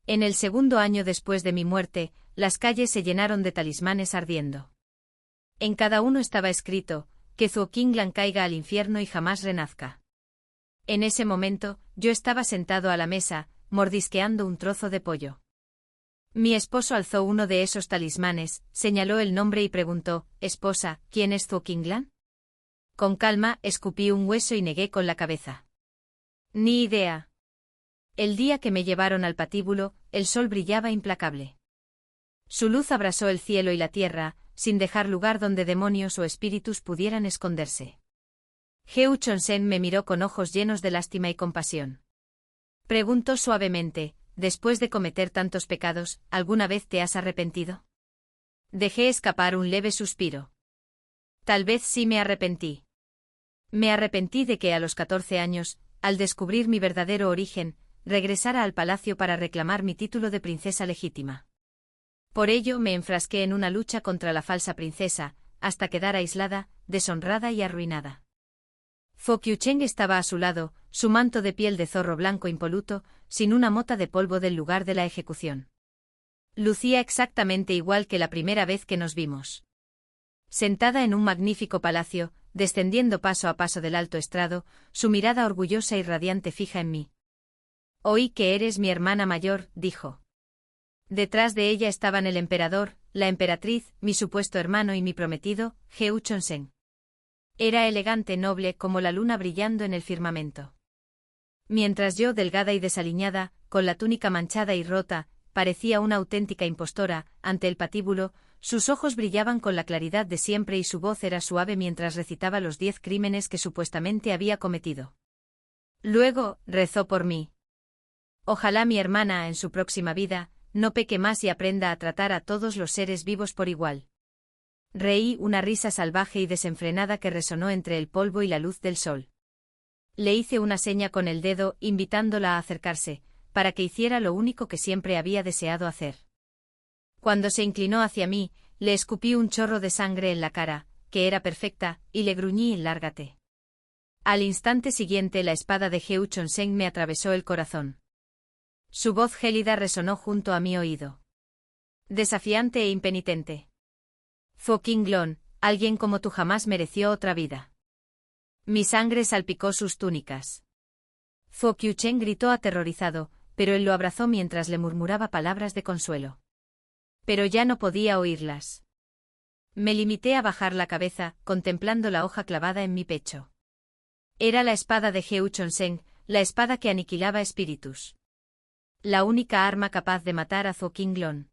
En el segundo año después de mi muerte, las calles se llenaron de talismanes ardiendo. En cada uno estaba escrito, que Zhuo Qinglan caiga al infierno y jamás renazca. En ese momento, yo estaba sentado a la mesa, mordisqueando un trozo de pollo. Mi esposo alzó uno de esos talismanes, señaló el nombre y preguntó, «Esposa, ¿quién es Zhuo Qinglan?» Con calma, escupí un hueso y negué con la cabeza. Ni idea. El día que me llevaron al patíbulo, el sol brillaba implacable. Su luz abrasó el cielo y la tierra, sin dejar lugar donde demonios o espíritus pudieran esconderse. Heu Chonsen me miró con ojos llenos de lástima y compasión. Preguntó suavemente, «Después de cometer tantos pecados, ¿alguna vez te has arrepentido?» Dejé escapar un leve suspiro. Tal vez sí me arrepentí. Me arrepentí de que a los 14 años, al descubrir mi verdadero origen, regresara al palacio para reclamar mi título de princesa legítima. Por ello me enfrasqué en una lucha contra la falsa princesa, hasta quedar aislada, deshonrada y arruinada. Zhuo Qiucheng estaba a su lado, su manto de piel de zorro blanco impoluto, sin una mota de polvo del lugar de la ejecución. Lucía exactamente igual que la primera vez que nos vimos. Sentada en un magnífico palacio, descendiendo paso a paso del alto estrado, su mirada orgullosa y radiante fija en mí. «Oí que eres mi hermana mayor», dijo. Detrás de ella estaban el emperador, la emperatriz, mi supuesto hermano y mi prometido, Heu Chonsen. Era elegante, noble, como la luna brillando en el firmamento. Mientras yo, delgada y desaliñada, con la túnica manchada y rota, parecía una auténtica impostora, ante el patíbulo, sus ojos brillaban con la claridad de siempre y su voz era suave mientras recitaba los 10 crímenes que supuestamente había cometido. Luego, rezó por mí. Ojalá mi hermana, en su próxima vida, no peque más y aprenda a tratar a todos los seres vivos por igual. Reí una risa salvaje y desenfrenada que resonó entre el polvo y la luz del sol. Le hice una seña con el dedo, invitándola a acercarse, para que hiciera lo único que siempre había deseado hacer. Cuando se inclinó hacia mí, le escupí un chorro de sangre en la cara, que era perfecta, y le gruñí «Lárgate». Al instante siguiente la espada de Heu Chonsen me atravesó el corazón. Su voz gélida resonó junto a mi oído. Desafiante e impenitente. «Zhuo Qinglan, alguien como tú jamás mereció otra vida». Mi sangre salpicó sus túnicas. Zhuo Qiucheng gritó aterrorizado, pero él lo abrazó mientras le murmuraba palabras de consuelo. Pero ya no podía oírlas. Me limité a bajar la cabeza, contemplando la hoja clavada en mi pecho. Era la espada de Heu Chonsen, la espada que aniquilaba espíritus. La única arma capaz de matar a Zhuo Qinglan.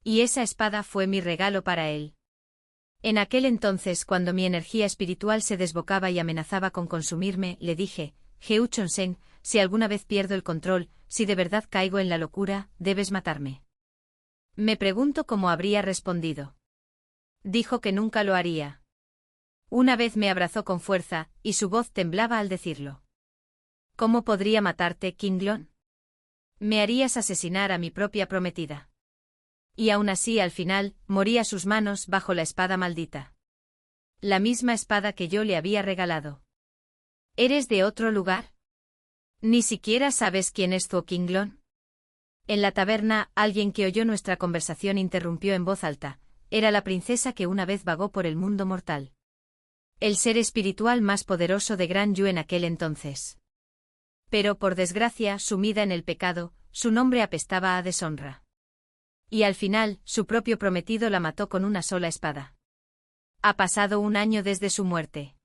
Y esa espada fue mi regalo para él. En aquel entonces, cuando mi energía espiritual se desbocaba y amenazaba con consumirme, le dije, «Heu Chonsen, si alguna vez pierdo el control, si de verdad caigo en la locura, debes matarme». Me pregunto cómo habría respondido. Dijo que nunca lo haría. Una vez me abrazó con fuerza, y su voz temblaba al decirlo. «¿Cómo podría matarte, Qinglan? Me harías asesinar a mi propia prometida». Y aún así al final, morí a sus manos bajo la espada maldita. La misma espada que yo le había regalado. ¿Eres de otro lugar? ¿Ni siquiera sabes quién es Zhuo Qinglan? En la taberna, alguien que oyó nuestra conversación interrumpió en voz alta. Era la princesa que una vez vagó por el mundo mortal. El ser espiritual más poderoso de Gran Yu en aquel entonces. Pero por desgracia, sumida en el pecado, su nombre apestaba a deshonra. Y al final, su propio prometido la mató con una sola espada. Ha pasado 1 año desde su muerte.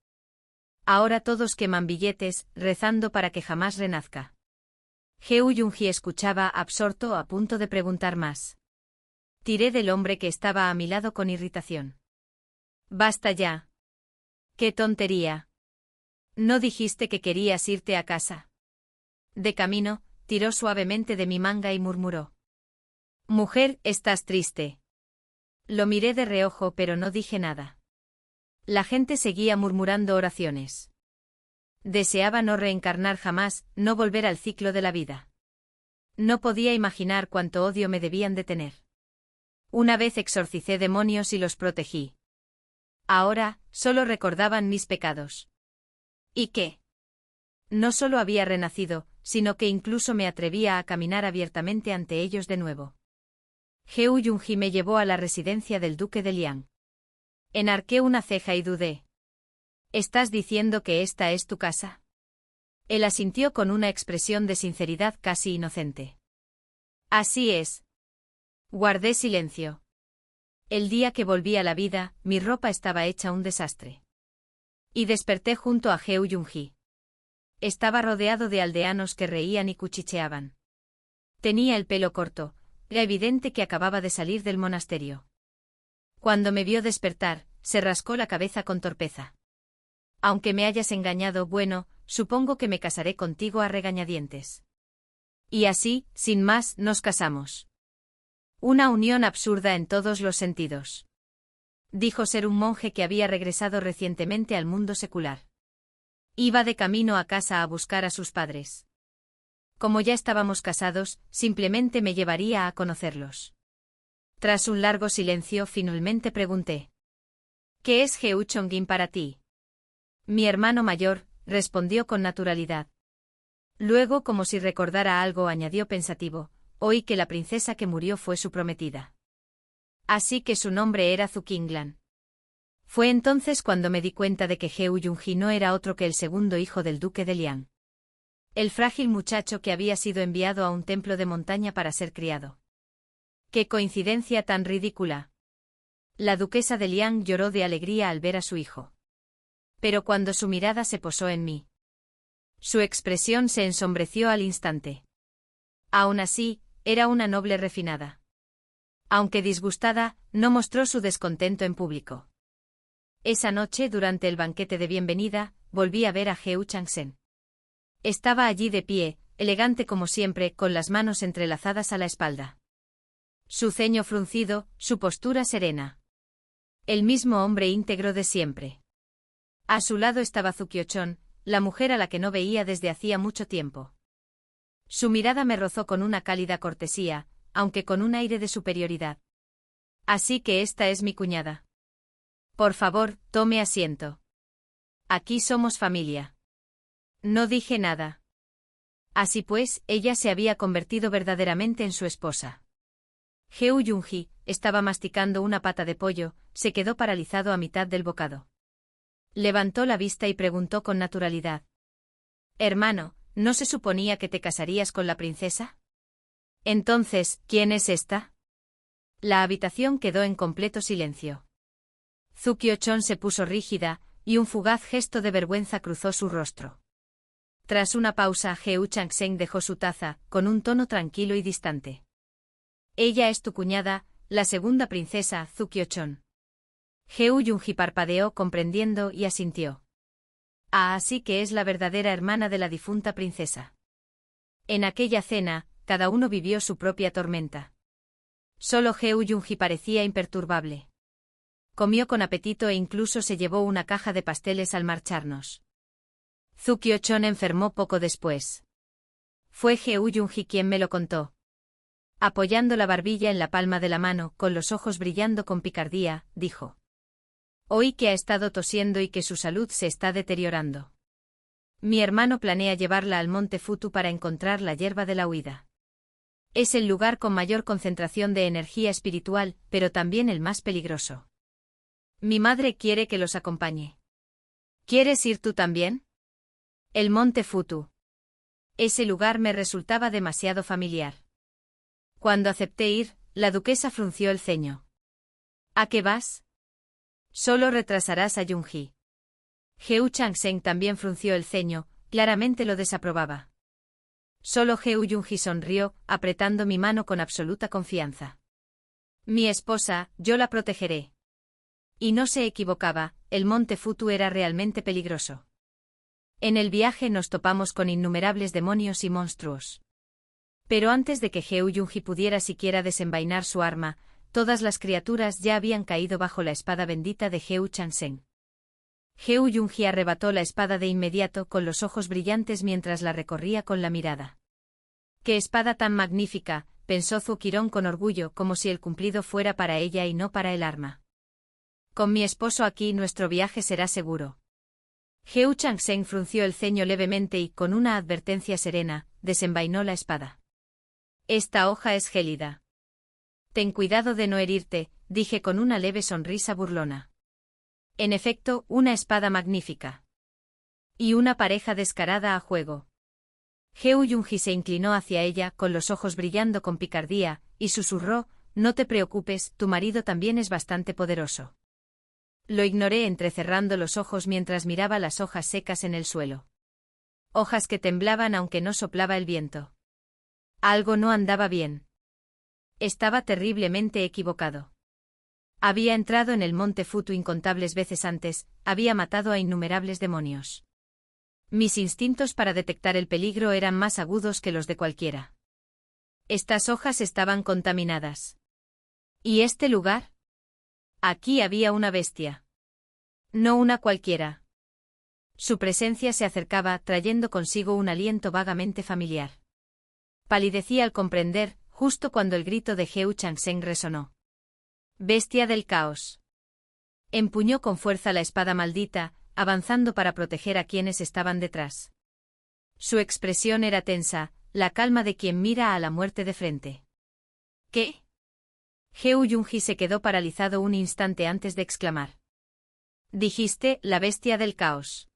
Ahora todos queman billetes, rezando para que jamás renazca. Heu Yunji escuchaba absorto, a punto de preguntar más. Tiré del hombre que estaba a mi lado con irritación. «Basta ya». «¡Qué tontería! ¿No dijiste que querías irte a casa?» De camino, tiró suavemente de mi manga y murmuró. «Mujer, estás triste». Lo miré de reojo pero no dije nada. La gente seguía murmurando oraciones. Deseaba no reencarnar jamás, no volver al ciclo de la vida. No podía imaginar cuánto odio me debían de tener. Una vez exorcicé demonios y los protegí. Ahora, solo recordaban mis pecados. ¿Y qué? No solo había renacido, sino que incluso me atrevía a caminar abiertamente ante ellos de nuevo. Heo Yunji me llevó a la residencia del duque de Liang. Enarqué una ceja y dudé. ¿Estás diciendo que esta es tu casa? Él asintió con una expresión de sinceridad casi inocente. Así es. Guardé silencio. El día que volví a la vida, mi ropa estaba hecha un desastre. Y desperté junto a Heo Yunji. Estaba rodeado de aldeanos que reían y cuchicheaban. Tenía el pelo corto, era evidente que acababa de salir del monasterio. Cuando me vio despertar, se rascó la cabeza con torpeza. Aunque me hayas engañado, bueno, supongo que me casaré contigo a regañadientes. Y así, sin más, nos casamos. Una unión absurda en todos los sentidos. Dijo ser un monje que había regresado recientemente al mundo secular. Iba de camino a casa a buscar a sus padres. Como ya estábamos casados, simplemente me llevaría a conocerlos. Tras un largo silencio, finalmente pregunté. ¿Qué es Heo Chongjin para ti? Mi hermano mayor, respondió con naturalidad. Luego, como si recordara algo, añadió pensativo, oí que la princesa que murió fue su prometida. Así que su nombre era Zukinglan. Fue entonces cuando me di cuenta de que Heo Yunji no era otro que el segundo hijo del duque de Liang. El frágil muchacho que había sido enviado a un templo de montaña para ser criado. ¡Qué coincidencia tan ridícula! La duquesa de Liang lloró de alegría al ver a su hijo. Pero cuando su mirada se posó en mí, su expresión se ensombreció al instante. Aún así, era una noble refinada. Aunque disgustada, no mostró su descontento en público. Esa noche, durante el banquete de bienvenida, volví a ver a Heo Changsen. Estaba allí de pie, elegante como siempre, con las manos entrelazadas a la espalda. Su ceño fruncido, su postura serena. El mismo hombre íntegro de siempre. A su lado estaba Zukiochon, la mujer a la que no veía desde hacía mucho tiempo. Su mirada me rozó con una cálida cortesía, aunque con un aire de superioridad. Así que esta es mi cuñada. Por favor, tome asiento. Aquí somos familia. No dije nada. Así pues, ella se había convertido verdaderamente en su esposa. Heo Yunji estaba masticando una pata de pollo, se quedó paralizado a mitad del bocado. Levantó la vista y preguntó con naturalidad. Hermano, ¿no se suponía que te casarías con la princesa? Entonces, ¿quién es esta? La habitación quedó en completo silencio. Zukiochon se puso rígida, y un fugaz gesto de vergüenza cruzó su rostro. Tras una pausa, Heo Changsen dejó su taza, con un tono tranquilo y distante. Ella es tu cuñada, la segunda princesa, Zukiochon. Heo Yunji parpadeó comprendiendo y asintió. Ah, así que es la verdadera hermana de la difunta princesa. En aquella cena, cada uno vivió su propia tormenta. Solo Heo Yunji parecía imperturbable. Comió con apetito e incluso se llevó una caja de pasteles al marcharnos. Zukiochon enfermó poco después. Fue Heo Yunji quien me lo contó. Apoyando la barbilla en la palma de la mano, con los ojos brillando con picardía, dijo. Oí que ha estado tosiendo y que su salud se está deteriorando. Mi hermano planea llevarla al monte Futu para encontrar la hierba de la huida. Es el lugar con mayor concentración de energía espiritual, pero también el más peligroso. Mi madre quiere que los acompañe. ¿Quieres ir tú también? El monte Futu. Ese lugar me resultaba demasiado familiar. Cuando acepté ir, la duquesa frunció el ceño. ¿A qué vas? Solo retrasarás a Yunji. Heo Changsen también frunció el ceño, claramente lo desaprobaba. Solo Heo Yunji sonrió, apretando mi mano con absoluta confianza. Mi esposa, yo la protegeré. Y no se equivocaba, el monte Futu era realmente peligroso. En el viaje nos topamos con innumerables demonios y monstruos. Pero antes de que Heo Yunji pudiera siquiera desenvainar su arma, todas las criaturas ya habían caído bajo la espada bendita de Heo Changsen. Heo Yunji arrebató la espada de inmediato con los ojos brillantes mientras la recorría con la mirada. ¡Qué espada tan magnífica!, pensó Zukiron con orgullo, como si el cumplido fuera para ella y no para el arma. Con mi esposo aquí nuestro viaje será seguro. Heo Changsen frunció el ceño levemente y, con una advertencia serena, desenvainó la espada. Esta hoja es gélida. Ten cuidado de no herirte, dije con una leve sonrisa burlona. En efecto, una espada magnífica. Y una pareja descarada a juego. Heo Yunji se inclinó hacia ella, con los ojos brillando con picardía, y susurró: no te preocupes, tu marido también es bastante poderoso. Lo ignoré entrecerrando los ojos mientras miraba las hojas secas en el suelo. Hojas que temblaban aunque no soplaba el viento. Algo no andaba bien. Estaba terriblemente equivocado. Había entrado en el monte Futu incontables veces antes, había matado a innumerables demonios. Mis instintos para detectar el peligro eran más agudos que los de cualquiera. Estas hojas estaban contaminadas. ¿Y este lugar? Aquí había una bestia. No una cualquiera. Su presencia se acercaba, trayendo consigo un aliento vagamente familiar. Palidecí al comprender, justo cuando el grito de Heo Changsheng resonó. Bestia del caos. Empuñó con fuerza la espada maldita, avanzando para proteger a quienes estaban detrás. Su expresión era tensa, la calma de quien mira a la muerte de frente. ¿Qué? Heo Yunji se quedó paralizado un instante antes de exclamar. Dijiste, la bestia del caos.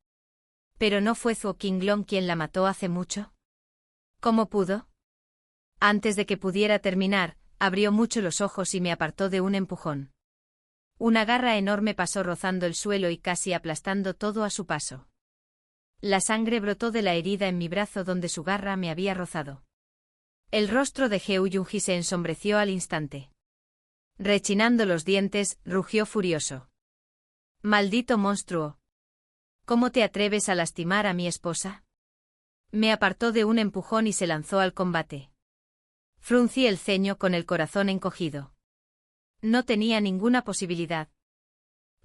¿Pero no fue Zhuo Qinglong quien la mató hace mucho? ¿Cómo pudo? Antes de que pudiera terminar, abrió mucho los ojos y me apartó de un empujón. Una garra enorme pasó rozando el suelo y casi aplastando todo a su paso. La sangre brotó de la herida en mi brazo donde su garra me había rozado. El rostro de Heo Yunji se ensombreció al instante. Rechinando los dientes, rugió furioso. Maldito monstruo. ¿Cómo te atreves a lastimar a mi esposa? Me apartó de un empujón y se lanzó al combate. Fruncí el ceño con el corazón encogido. No tenía ninguna posibilidad.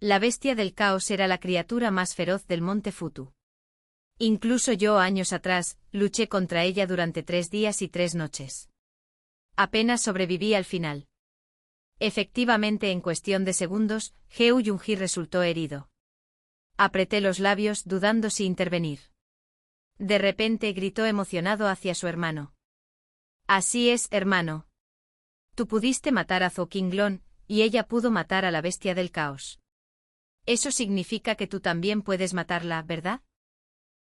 La bestia del caos era la criatura más feroz del monte Futu. Incluso yo años atrás, luché contra ella durante 3 días y 3 noches. Apenas sobreviví al final. Efectivamente, en cuestión de segundos, Heo Yunji resultó herido. Apreté los labios, dudando si intervenir. De repente gritó emocionado hacia su hermano. Así es, hermano. Tú pudiste matar a Zhuo Qinglong, y ella pudo matar a la bestia del caos. Eso significa que tú también puedes matarla, ¿verdad?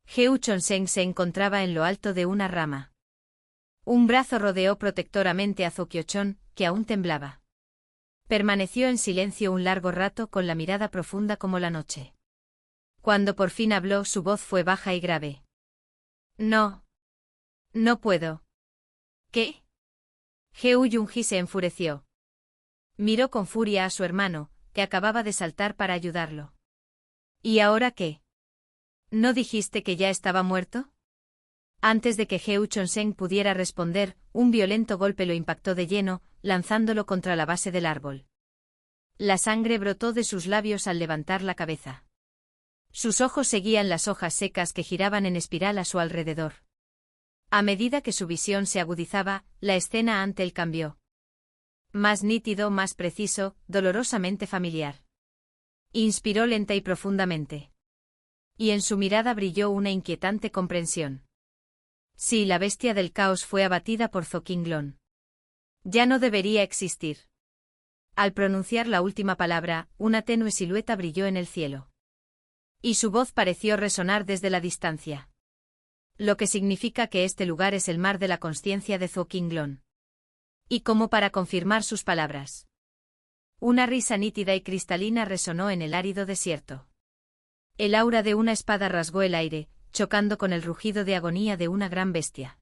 Heo Changsheng se encontraba en lo alto de una rama. Un brazo rodeó protectoramente a Zhuo Qiuchun, que aún temblaba. Permaneció en silencio un largo rato con la mirada profunda como la noche. Cuando por fin habló, su voz fue baja y grave. No. No puedo. ¿Qué? Heo Yunji se enfureció. Miró con furia a su hermano, que acababa de saltar para ayudarlo. ¿Y ahora qué? ¿No dijiste que ya estaba muerto? Antes de que Heo Changsheng pudiera responder, un violento golpe lo impactó de lleno, lanzándolo contra la base del árbol. La sangre brotó de sus labios al levantar la cabeza. Sus ojos seguían las hojas secas que giraban en espiral a su alrededor. A medida que su visión se agudizaba, la escena ante él cambió. Más nítido, más preciso, dolorosamente familiar. Inspiró lenta y profundamente. Y en su mirada brilló una inquietante comprensión. Sí, la bestia del caos fue abatida por Zhuo Qinglong. Ya no debería existir. Al pronunciar la última palabra, una tenue silueta brilló en el cielo. Y su voz pareció resonar desde la distancia. Lo que significa que este lugar es el mar de la consciencia de Zhuo Qinglong. Y como para confirmar sus palabras. Una risa nítida y cristalina resonó en el árido desierto. El aura de una espada rasgó el aire, chocando con el rugido de agonía de una gran bestia.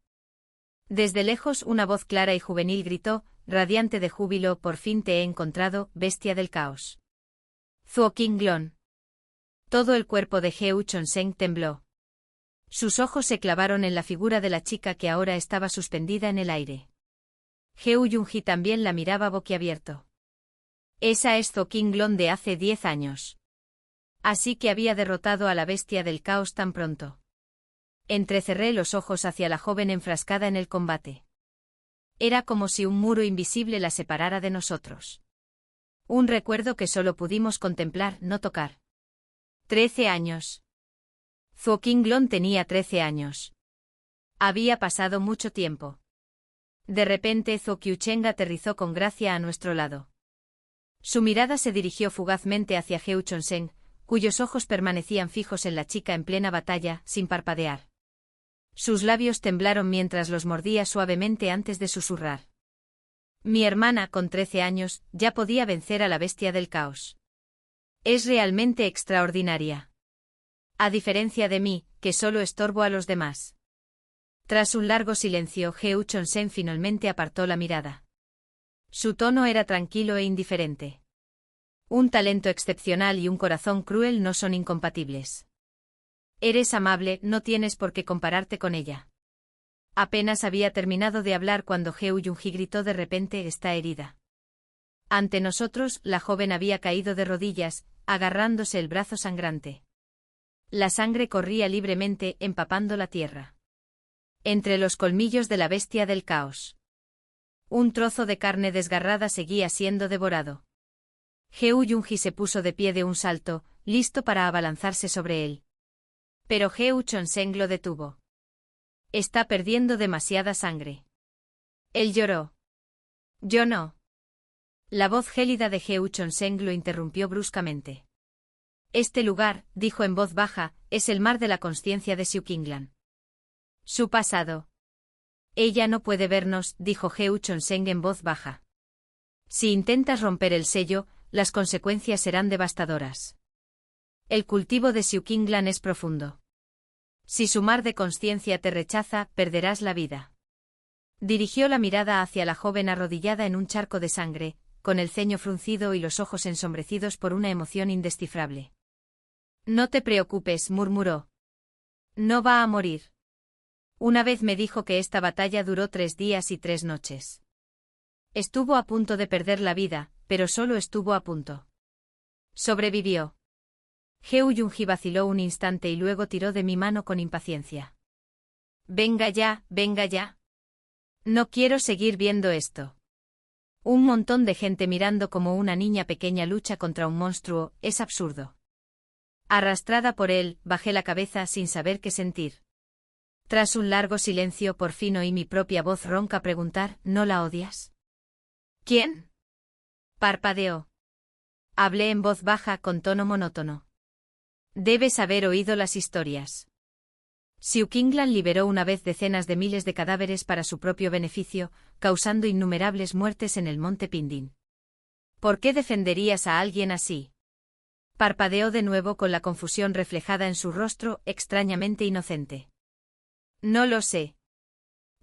Desde lejos una voz clara y juvenil gritó, radiante de júbilo: por fin te he encontrado, bestia del caos. Zhuo Qinglong. Todo el cuerpo de Heo Changsheng tembló. Sus ojos se clavaron en la figura de la chica que ahora estaba suspendida en el aire. Heo Yunji también la miraba boquiabierto. Esa es Zhuo Qinglong de hace 10 años. Así que había derrotado a la bestia del caos tan pronto. Entrecerré los ojos hacia la joven enfrascada en el combate. Era como si un muro invisible la separara de nosotros. Un recuerdo que solo pudimos contemplar, no tocar. 13 años. Zhuo Qinglong tenía 13 años. Había pasado mucho tiempo. De repente Zhou Qiucheng aterrizó con gracia a nuestro lado. Su mirada se dirigió fugazmente hacia Heu Chonsheng, cuyos ojos permanecían fijos en la chica en plena batalla, sin parpadear. Sus labios temblaron mientras los mordía suavemente antes de susurrar. Mi hermana, con 13 años, ya podía vencer a la bestia del caos. Es realmente extraordinaria. A diferencia de mí, que solo estorbo a los demás. Tras un largo silencio, Heu Chonsheng finalmente apartó la mirada. Su tono era tranquilo e indiferente. Un talento excepcional y un corazón cruel no son incompatibles. Eres amable, no tienes por qué compararte con ella. Apenas había terminado de hablar cuando Heu Yunji gritó de repente: está herida. Ante nosotros, la joven había caído de rodillas, agarrándose el brazo sangrante. La sangre corría libremente, empapando la tierra. Entre los colmillos de la bestia del caos. Un trozo de carne desgarrada seguía siendo devorado. Heu Yunji se puso de pie de un salto, listo para abalanzarse sobre él. Pero Heu Chonsheng lo detuvo. Está perdiendo demasiada sangre. Él lloró. Yo no. La voz gélida de Heu Chonsheng lo interrumpió bruscamente. Este lugar, dijo en voz baja, es el mar de la consciencia de Xiu Qinglan. Su pasado. Ella no puede vernos, dijo Heu Chonsheng en voz baja. Si intentas romper el sello, las consecuencias serán devastadoras. El cultivo de Xiu Qinglan es profundo. Si su mar de consciencia te rechaza, perderás la vida. Dirigió la mirada hacia la joven arrodillada en un charco de sangre, con el ceño fruncido y los ojos ensombrecidos por una emoción indescifrable. No te preocupes, murmuró. No va a morir. Una vez me dijo que esta batalla duró 3 días y 3 noches. Estuvo a punto de perder la vida, pero solo estuvo a punto. Sobrevivió. Heu Yunji vaciló un instante y luego tiró de mi mano con impaciencia. Venga ya, venga ya. No quiero seguir viendo esto. Un montón de gente mirando como una niña pequeña lucha contra un monstruo, es absurdo. Arrastrada por él, bajé la cabeza sin saber qué sentir. Tras un largo silencio por fin oí mi propia voz ronca preguntar: ¿no la odias? ¿Quién? Parpadeó. Hablé en voz baja con tono monótono. Debes haber oído las historias. Xiu Qinglan liberó una vez decenas de miles de cadáveres para su propio beneficio, causando innumerables muertes en el monte Pindin. ¿Por qué defenderías a alguien así? Parpadeó de nuevo con la confusión reflejada en su rostro, extrañamente inocente. No lo sé.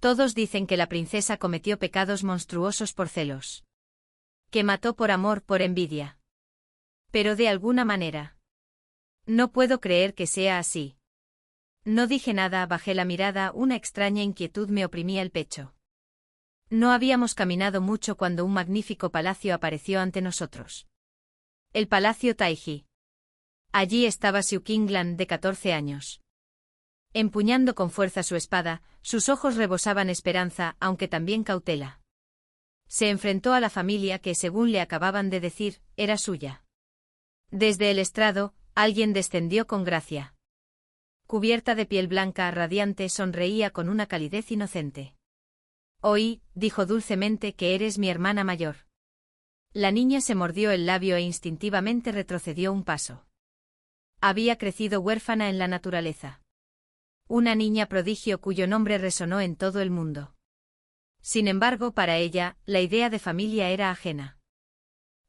Todos dicen que la princesa cometió pecados monstruosos por celos. Que mató por amor, por envidia. Pero de alguna manera. No puedo creer que sea así. No dije nada, bajé la mirada, una extraña inquietud me oprimía el pecho. No habíamos caminado mucho cuando un magnífico palacio apareció ante nosotros. El Palacio Taiji. Allí estaba Xiu Qinglan, de 14 años. Empuñando con fuerza su espada, sus ojos rebosaban esperanza, aunque también cautela. Se enfrentó a la familia que, según le acababan de decir, era suya. Desde el estrado, alguien descendió con gracia. Cubierta de piel blanca radiante, sonreía con una calidez inocente. Oí, dijo dulcemente, que eres mi hermana mayor. La niña se mordió el labio e instintivamente retrocedió un paso. Había crecido huérfana en la naturaleza. Una niña prodigio cuyo nombre resonó en todo el mundo. Sin embargo, para ella, la idea de familia era ajena.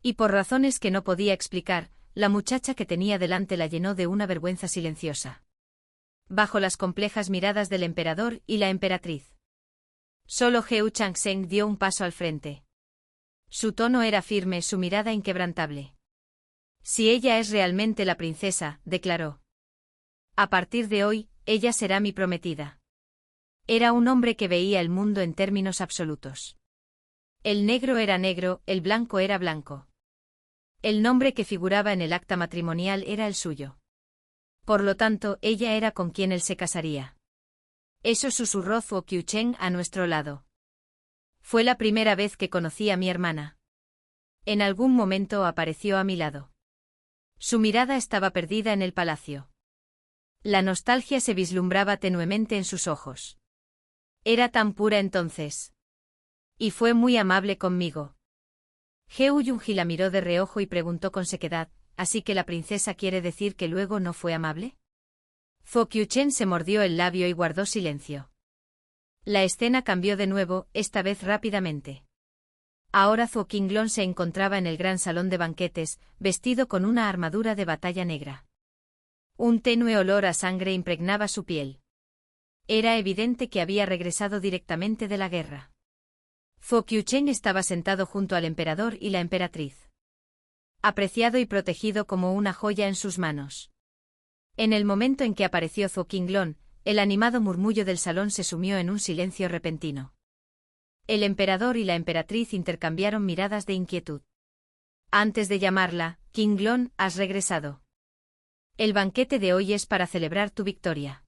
Y por razones que no podía explicar, la muchacha que tenía delante la llenó de una vergüenza silenciosa. Bajo las complejas miradas del emperador y la emperatriz. Solo Heu Changsheng dio un paso al frente. Su tono era firme, su mirada inquebrantable. Si ella es realmente la princesa, declaró. A partir de hoy, ella será mi prometida. Era un hombre que veía el mundo en términos absolutos. El negro era negro, el blanco era blanco. El nombre que figuraba en el acta matrimonial era el suyo. Por lo tanto, ella era con quien él se casaría. Eso susurró Zhou Qiucheng a nuestro lado. Fue la primera vez que conocí a mi hermana. En algún momento apareció a mi lado. Su mirada estaba perdida en el palacio. La nostalgia se vislumbraba tenuemente en sus ojos. Era tan pura entonces. Y fue muy amable conmigo. Heo Yunji la miró de reojo y preguntó con sequedad, ¿así que la princesa quiere decir que luego no fue amable? Zhou Qiuchen se mordió el labio y guardó silencio. La escena cambió de nuevo, esta vez rápidamente. Ahora Zhou Qinglong se encontraba en el gran salón de banquetes, vestido con una armadura de batalla negra. Un tenue olor a sangre impregnaba su piel. Era evidente que había regresado directamente de la guerra. Zhou Qiuchen estaba sentado junto al emperador y la emperatriz. Apreciado y protegido como una joya en sus manos. En el momento en que apareció Zhou Qinglong, el animado murmullo del salón se sumió en un silencio repentino. El emperador y la emperatriz intercambiaron miradas de inquietud. Antes de llamarla, Qinglong, has regresado. El banquete de hoy es para celebrar tu victoria.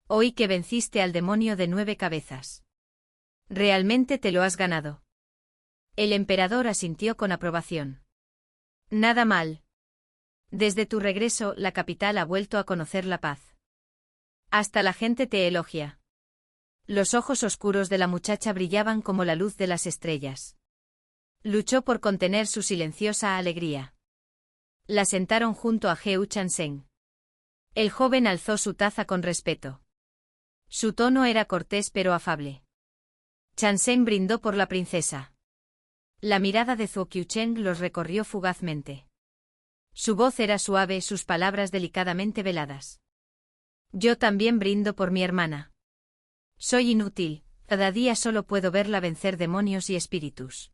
Hoy que venciste al demonio de 9 cabezas. Realmente te lo has ganado. El emperador asintió con aprobación. Nada mal. Desde tu regreso, la capital ha vuelto a conocer la paz. Hasta la gente te elogia. Los ojos oscuros de la muchacha brillaban como la luz de las estrellas. Luchó por contener su silenciosa alegría. La sentaron junto a Heu Chanseng. El joven alzó su taza con respeto. Su tono era cortés pero afable. Chanseng brindó por la princesa. La mirada de Zhou Qiuchen los recorrió fugazmente. Su voz era suave, sus palabras delicadamente veladas. Yo también brindo por mi hermana. Soy inútil, cada día solo puedo verla vencer demonios y espíritus.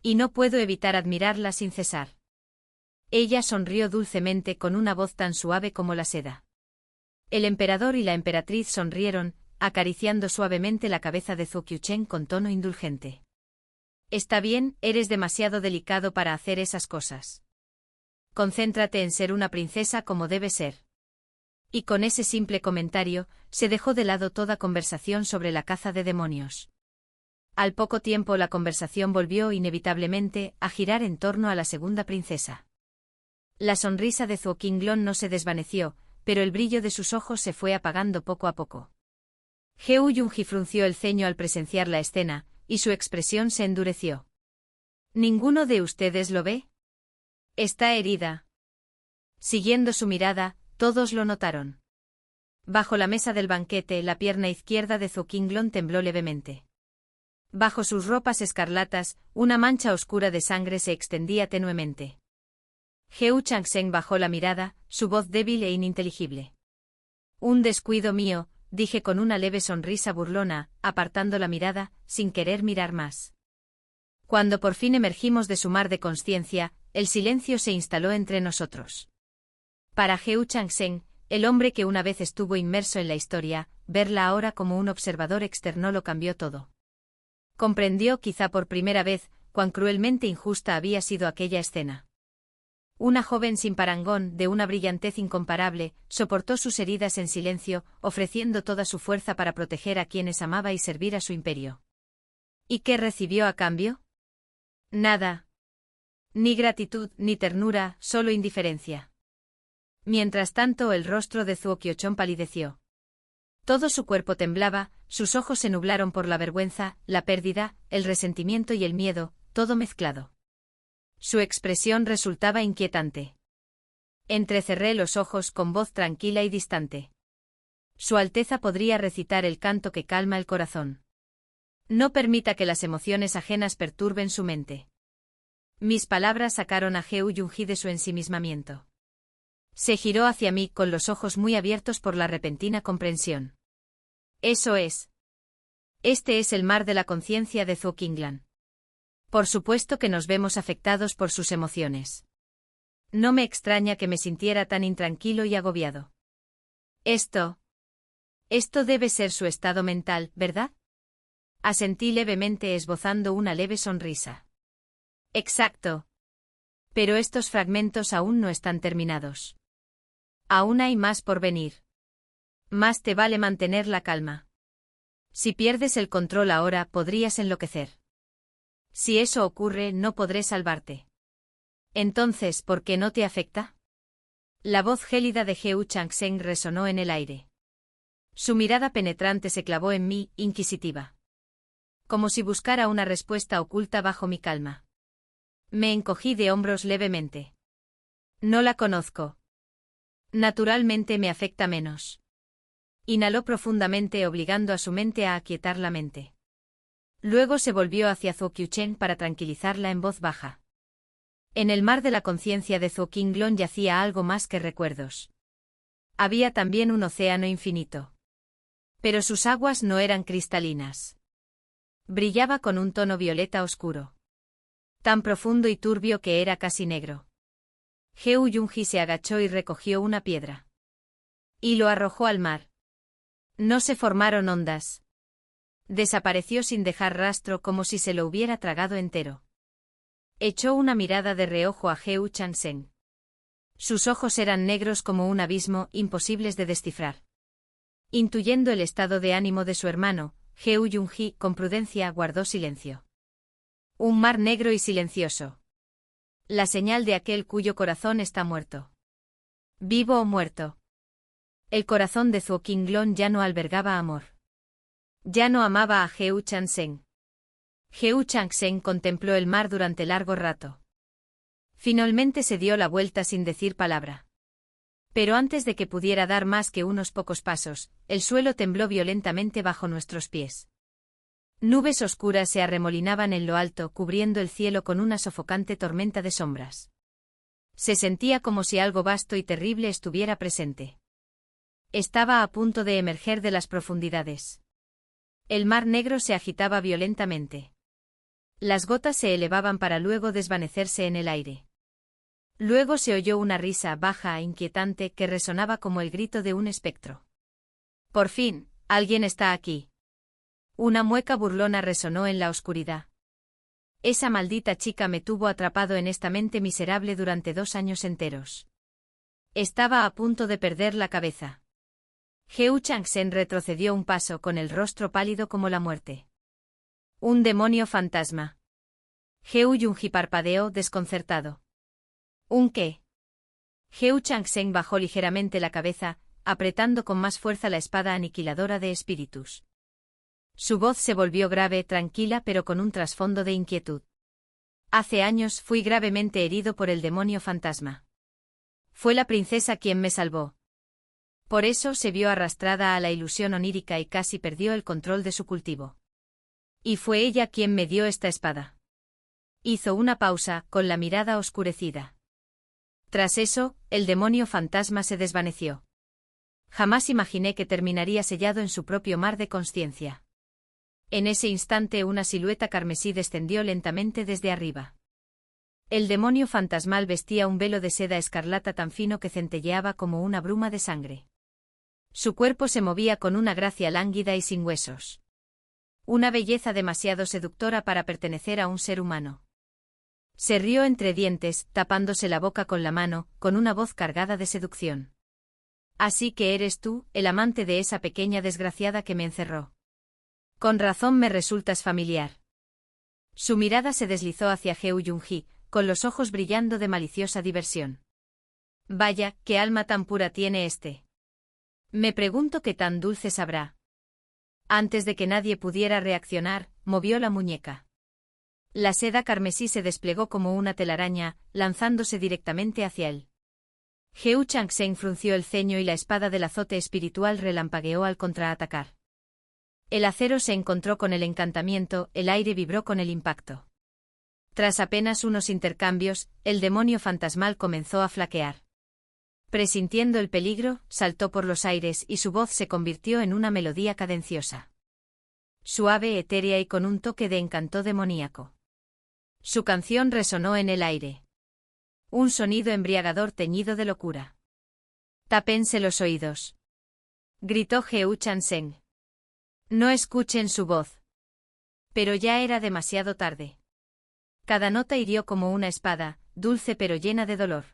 Y no puedo evitar admirarla sin cesar. Ella sonrió dulcemente con una voz tan suave como la seda. El emperador y la emperatriz sonrieron, acariciando suavemente la cabeza de Zhou Qiuchen con tono indulgente. Está bien, eres demasiado delicado para hacer esas cosas. Concéntrate en ser una princesa como debe ser. Y con ese simple comentario, se dejó de lado toda conversación sobre la caza de demonios. Al poco tiempo la conversación volvió inevitablemente a girar en torno a la segunda princesa. La sonrisa de Zhou Qinglong no se desvaneció, pero el brillo de sus ojos se fue apagando poco a poco. Heu Yunji frunció el ceño al presenciar la escena, y su expresión se endureció. ¿Ninguno de ustedes lo ve? Está herida. Siguiendo su mirada, todos lo notaron. Bajo la mesa del banquete, la pierna izquierda de Zhou Qinglong tembló levemente. Bajo sus ropas escarlatas, una mancha oscura de sangre se extendía tenuemente. Heu Chanseng bajó la mirada, su voz débil e ininteligible. Un descuido mío, dije con una leve sonrisa burlona, apartando la mirada, sin querer mirar más. Cuando por fin emergimos de su mar de consciencia, el silencio se instaló entre nosotros. Para Heu Chanseng, el hombre que una vez estuvo inmerso en la historia, verla ahora como un observador externo lo cambió todo. Comprendió, quizá por primera vez, cuán cruelmente injusta había sido aquella escena. Una joven sin parangón, de una brillantez incomparable, soportó sus heridas en silencio, ofreciendo toda su fuerza para proteger a quienes amaba y servir a su imperio. ¿Y qué recibió a cambio? Nada. Ni gratitud, ni ternura, solo indiferencia. Mientras tanto el rostro de Zhou Qiuchen palideció. Todo su cuerpo temblaba, sus ojos se nublaron por la vergüenza, la pérdida, el resentimiento y el miedo, todo mezclado. Su expresión resultaba inquietante. Entrecerré los ojos con voz tranquila y distante. Su Alteza podría recitar el canto que calma el corazón. No permita que las emociones ajenas perturben su mente. Mis palabras sacaron a Heu Yunji de su ensimismamiento. Se giró hacia mí con los ojos muy abiertos por la repentina comprensión. Eso es. Este es el mar de la conciencia de Zhou Qinglong. Por supuesto que nos vemos afectados por sus emociones. No me extraña que me sintiera tan intranquilo y agobiado. Esto debe ser su estado mental, ¿verdad? Asentí levemente esbozando una leve sonrisa. Exacto. Pero estos fragmentos aún no están terminados. Aún hay más por venir. Más te vale mantener la calma. Si pierdes el control ahora, podrías enloquecer. Si eso ocurre, no podré salvarte. Entonces, ¿por qué no te afecta? La voz gélida de Heu Chanseng resonó en el aire. Su mirada penetrante se clavó en mí, inquisitiva. Como si buscara una respuesta oculta bajo mi calma. Me encogí de hombros levemente. No la conozco. Naturalmente me afecta menos. Inhaló profundamente obligando a su mente a aquietar la mente. Luego se volvió hacia Zhou Qiucheng para tranquilizarla en voz baja. En el mar de la conciencia de Zhou Qinglong yacía algo más que recuerdos. Había también un océano infinito. Pero sus aguas no eran cristalinas. Brillaba con un tono violeta oscuro. Tan profundo y turbio que era casi negro. Heu Yunji se agachó y recogió una piedra. Y lo arrojó al mar. No se formaron ondas. Desapareció sin dejar rastro como si se lo hubiera tragado entero. Echó una mirada de reojo a Heu Changsheng. Sus ojos eran negros como un abismo, imposibles de descifrar. Intuyendo el estado de ánimo de su hermano, Heu Yunji, con prudencia, guardó silencio. Un mar negro y silencioso. La señal de aquel cuyo corazón está muerto. ¿Vivo o muerto? El corazón de Zhou Qinglong ya no albergaba amor. Ya no amaba a Heu Changsheng. Heu Changsheng contempló el mar durante largo rato. Finalmente se dio la vuelta sin decir palabra. Pero antes de que pudiera dar más que unos pocos pasos, el suelo tembló violentamente bajo nuestros pies. Nubes oscuras se arremolinaban en lo alto, cubriendo el cielo con una sofocante tormenta de sombras. Se sentía como si algo vasto y terrible estuviera presente. Estaba a punto de emerger de las profundidades. El mar negro se agitaba violentamente. Las gotas se elevaban para luego desvanecerse en el aire. Luego se oyó una risa baja e inquietante que resonaba como el grito de un espectro. Por fin, alguien está aquí. Una mueca burlona resonó en la oscuridad. Esa maldita chica me tuvo atrapado en esta mente miserable durante 2 años enteros. Estaba a punto de perder la cabeza. Heu Changsheng retrocedió un paso con el rostro pálido como la muerte. Un demonio fantasma. Heu Yunji parpadeó desconcertado. ¿Un qué? Heu Changsheng bajó ligeramente la cabeza, apretando con más fuerza la espada aniquiladora de espíritus. Su voz se volvió grave, tranquila pero con un trasfondo de inquietud. Hace años fui gravemente herido por el demonio fantasma. Fue la princesa quien me salvó. Por eso se vio arrastrada a la ilusión onírica y casi perdió el control de su cultivo. Y fue ella quien me dio esta espada. Hizo una pausa, con la mirada oscurecida. Tras eso, el demonio fantasma se desvaneció. Jamás imaginé que terminaría sellado en su propio mar de consciencia. En ese instante una silueta carmesí descendió lentamente desde arriba. El demonio fantasmal vestía un velo de seda escarlata tan fino que centelleaba como una bruma de sangre. Su cuerpo se movía con una gracia lánguida y sin huesos. Una belleza demasiado seductora para pertenecer a un ser humano. Se rió entre dientes, tapándose la boca con la mano, con una voz cargada de seducción. Así que eres tú, el amante de esa pequeña desgraciada que me encerró. Con razón me resultas familiar. Su mirada se deslizó hacia Heu Yunji, con los ojos brillando de maliciosa diversión. Vaya, qué alma tan pura tiene este. Me pregunto qué tan dulce sabrá. Antes de que nadie pudiera reaccionar, movió la muñeca. La seda carmesí se desplegó como una telaraña, lanzándose directamente hacia él. Heu Changsheng frunció el ceño y la espada del azote espiritual relampagueó al contraatacar. El acero se encontró con el encantamiento, el aire vibró con el impacto. Tras apenas unos intercambios, el demonio fantasmal comenzó a flaquear. Presintiendo el peligro, saltó por los aires y su voz se convirtió en una melodía cadenciosa. Suave, etérea y con un toque de encanto demoníaco. Su canción resonó en el aire. Un sonido embriagador teñido de locura. Tápense los oídos. Gritó Heu Changsheng. No escuchen su voz. Pero ya era demasiado tarde. Cada nota hirió como una espada, dulce pero llena de dolor.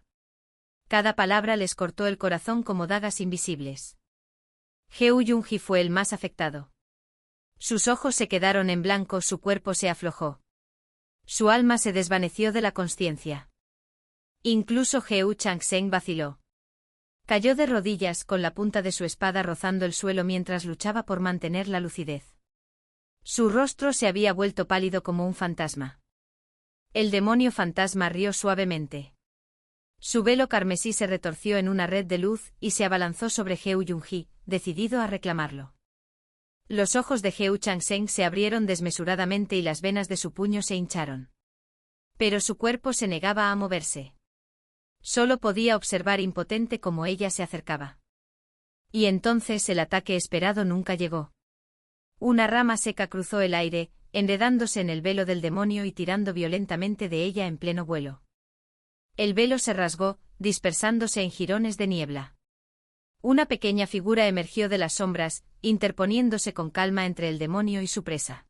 Cada palabra les cortó el corazón como dagas invisibles. Heu Yunji fue el más afectado. Sus ojos se quedaron en blanco, su cuerpo se aflojó. Su alma se desvaneció de la consciencia. Incluso Heu Changsheng vaciló. Cayó de rodillas con la punta de su espada rozando el suelo mientras luchaba por mantener la lucidez. Su rostro se había vuelto pálido como un fantasma. El demonio fantasma rió suavemente. Su velo carmesí se retorció en una red de luz y se abalanzó sobre Heu Junji, decidido a reclamarlo. Los ojos de Heu Changsheng se abrieron desmesuradamente y las venas de su puño se hincharon. Pero su cuerpo se negaba a moverse. Solo podía observar impotente cómo ella se acercaba. Y entonces el ataque esperado nunca llegó. Una rama seca cruzó el aire, enredándose en el velo del demonio y tirando violentamente de ella en pleno vuelo. El velo se rasgó, dispersándose en jirones de niebla. Una pequeña figura emergió de las sombras, interponiéndose con calma entre el demonio y su presa.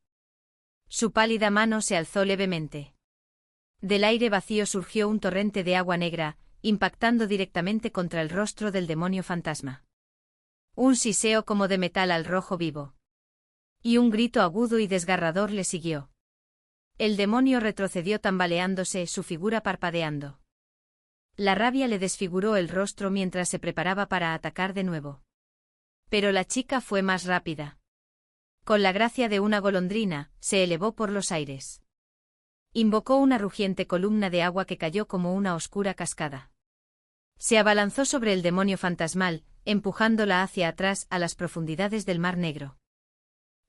Su pálida mano se alzó levemente. Del aire vacío surgió un torrente de agua negra, impactando directamente contra el rostro del demonio fantasma. Un siseo como de metal al rojo vivo. Y un grito agudo y desgarrador le siguió. El demonio retrocedió tambaleándose, su figura parpadeando. La rabia le desfiguró el rostro mientras se preparaba para atacar de nuevo. Pero la chica fue más rápida. Con la gracia de una golondrina, se elevó por los aires. Invocó una rugiente columna de agua que cayó como una oscura cascada. Se abalanzó sobre el demonio fantasmal, empujándola hacia atrás a las profundidades del Mar Negro.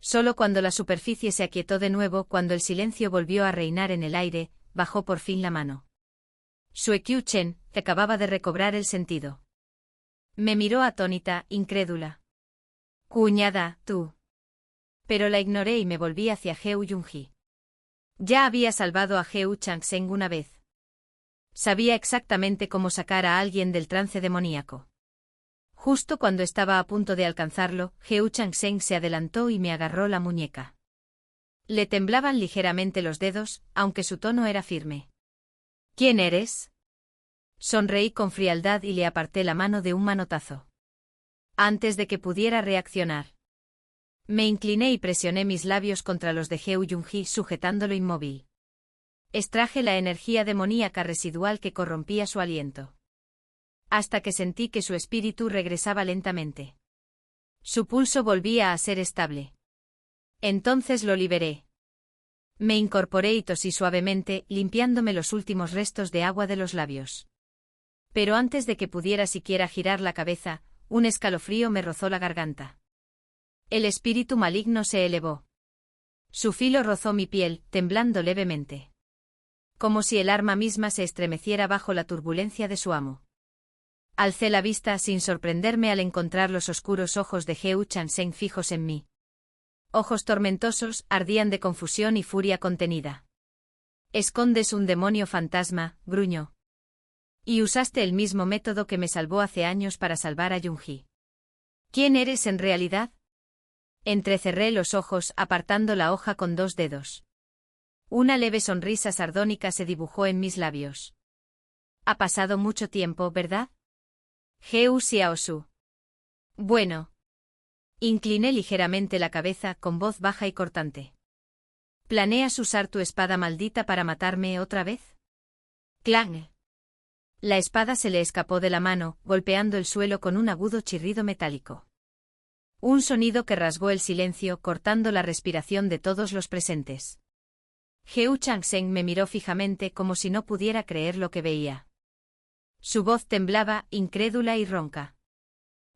Solo cuando la superficie se aquietó de nuevo, cuando el silencio volvió a reinar en el aire, bajó por fin la mano. Sue Qiuchen, que acababa de recobrar el sentido. Me miró atónita, incrédula. Cuñada, tú. Pero la ignoré y me volví hacia Heu Junji. Ya había salvado a Heu Changsheng una vez. Sabía exactamente cómo sacar a alguien del trance demoníaco. Justo cuando estaba a punto de alcanzarlo, Heu Changsheng se adelantó y me agarró la muñeca. Le temblaban ligeramente los dedos, aunque su tono era firme. ¿Quién eres? Sonreí con frialdad y le aparté la mano de un manotazo. Antes de que pudiera reaccionar. Me incliné y presioné mis labios contra los de Heu Junji sujetándolo inmóvil. Extraje la energía demoníaca residual que corrompía su aliento. Hasta que sentí que su espíritu regresaba lentamente. Su pulso volvía a ser estable. Entonces lo liberé. Me incorporé y tosí suavemente, limpiándome los últimos restos de agua de los labios. Pero antes de que pudiera siquiera girar la cabeza, un escalofrío me rozó la garganta. El espíritu maligno se elevó. Su filo rozó mi piel, temblando levemente. Como si el arma misma se estremeciera bajo la turbulencia de su amo. Alcé la vista sin sorprenderme al encontrar los oscuros ojos de Heu Changsheng fijos en mí. Ojos tormentosos, ardían de confusión y furia contenida. «Escondes un demonio fantasma», gruñó. «Y usaste el mismo método que me salvó hace años para salvar a Junji. ¿Quién eres en realidad?» Entrecerré los ojos, apartando la hoja con 2 dedos. Una leve sonrisa sardónica se dibujó en mis labios. «Ha pasado mucho tiempo, ¿verdad?» Heu Xiaosu. «Bueno». Incliné ligeramente la cabeza con voz baja y cortante. ¿Planeas usar tu espada maldita para matarme otra vez? ¡Clang! La espada se le escapó de la mano, golpeando el suelo con un agudo chirrido metálico. Un sonido que rasgó el silencio, cortando la respiración de todos los presentes. Heu Changsheng me miró fijamente como si no pudiera creer lo que veía. Su voz temblaba, incrédula y ronca.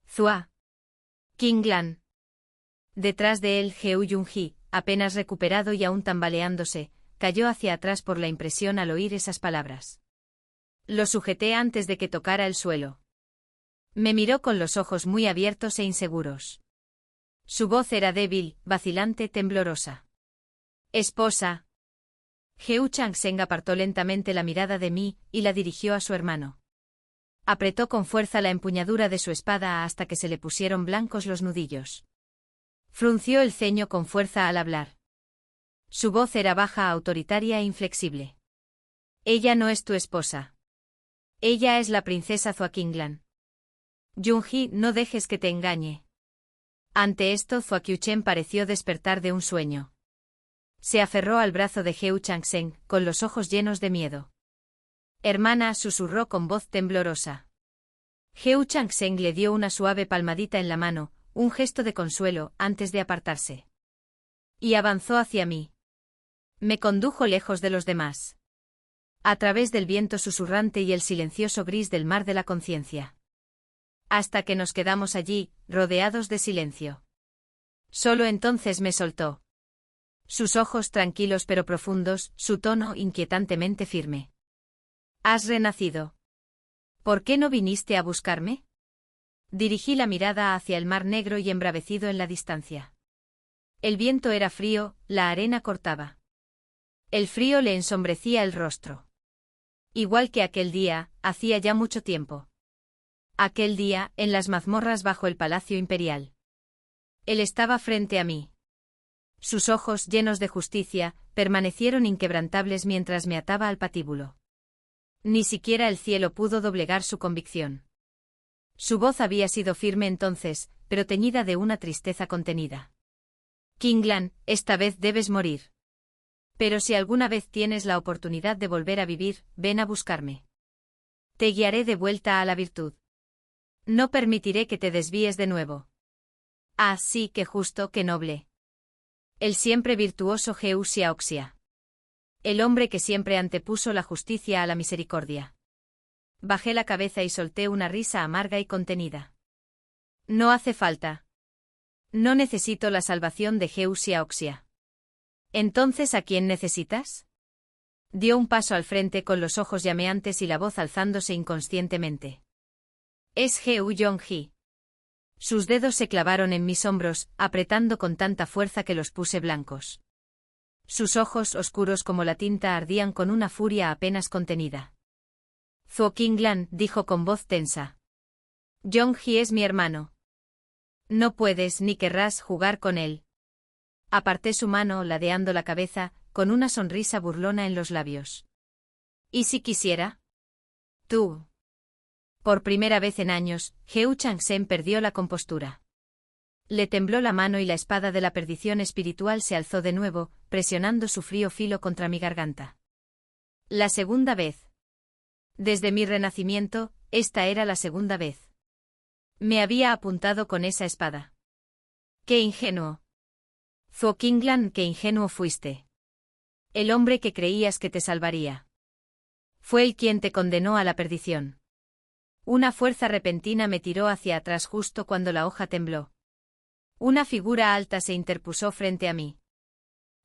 «Zua. Qinglan». Detrás de él, Heu Junji, apenas recuperado y aún tambaleándose, cayó hacia atrás por la impresión al oír esas palabras. Lo sujeté antes de que tocara el suelo. Me miró con los ojos muy abiertos e inseguros. Su voz era débil, vacilante, temblorosa. «Esposa». Heu Changsheng apartó lentamente la mirada de mí y la dirigió a su hermano. Apretó con fuerza la empuñadura de su espada hasta que se le pusieron blancos los nudillos. Frunció el ceño con fuerza al hablar. Su voz era baja, autoritaria e inflexible. «Ella no es tu esposa. Ella es la princesa Zhao Qinglan. Junji, no dejes que te engañe». Ante esto, Zhao Qiuchen pareció despertar de un sueño. Se aferró al brazo de Heu Changsheng, con los ojos llenos de miedo. «Hermana», susurró con voz temblorosa. Heu Chang-seng le dio una suave palmadita en la mano, un gesto de consuelo, antes de apartarse. Y avanzó hacia mí. Me condujo lejos de los demás. A través del viento susurrante y el silencioso gris del mar de la conciencia. Hasta que nos quedamos allí, rodeados de silencio. Solo entonces me soltó. Sus ojos tranquilos pero profundos, su tono inquietantemente firme. ¿Has renacido? ¿Por qué no viniste a buscarme? Dirigí la mirada hacia el mar negro y embravecido en la distancia. El viento era frío, la arena cortaba. El frío le ensombrecía el rostro. Igual que aquel día, hacía ya mucho tiempo. Aquel día, en las mazmorras bajo el Palacio Imperial. Él estaba frente a mí. Sus ojos, llenos de justicia, permanecieron inquebrantables mientras me ataba al patíbulo. Ni siquiera el cielo pudo doblegar su convicción. Su voz había sido firme entonces, pero teñida de una tristeza contenida. Kinglan, esta vez debes morir. Pero si alguna vez tienes la oportunidad de volver a vivir, ven a buscarme. Te guiaré de vuelta a la virtud. No permitiré que te desvíes de nuevo. Ah, sí, qué justo, qué noble. El siempre virtuoso Heu Xiaoxia. El hombre que siempre antepuso la justicia a la misericordia. Bajé la cabeza y solté una risa amarga y contenida. No hace falta. No necesito la salvación de Heu Xiaoxia. ¿Entonces a quién necesitas? Dio un paso al frente con los ojos llameantes y la voz alzándose inconscientemente. Es Heu Yonghee. Sus dedos se clavaron en mis hombros, apretando con tanta fuerza que los puse blancos. Sus ojos, oscuros como la tinta, ardían con una furia apenas contenida. Zhuo Qinglan, dijo con voz tensa. Yonghee es mi hermano. No puedes ni querrás jugar con él. Aparté su mano, ladeando la cabeza, con una sonrisa burlona en los labios. ¿Y si quisiera? Tú. Por primera vez en años, Heu Chang-sen perdió la compostura. Le tembló la mano y la espada de la perdición espiritual se alzó de nuevo, presionando su frío filo contra mi garganta. La segunda vez. Desde mi renacimiento, esta era la segunda vez. Me había apuntado con esa espada. ¡Qué ingenuo! Zhuo Qinglan, qué ingenuo fuiste. El hombre que creías que te salvaría. Fue él quien te condenó a la perdición. Una fuerza repentina me tiró hacia atrás justo cuando la hoja tembló. Una figura alta se interpuso frente a mí.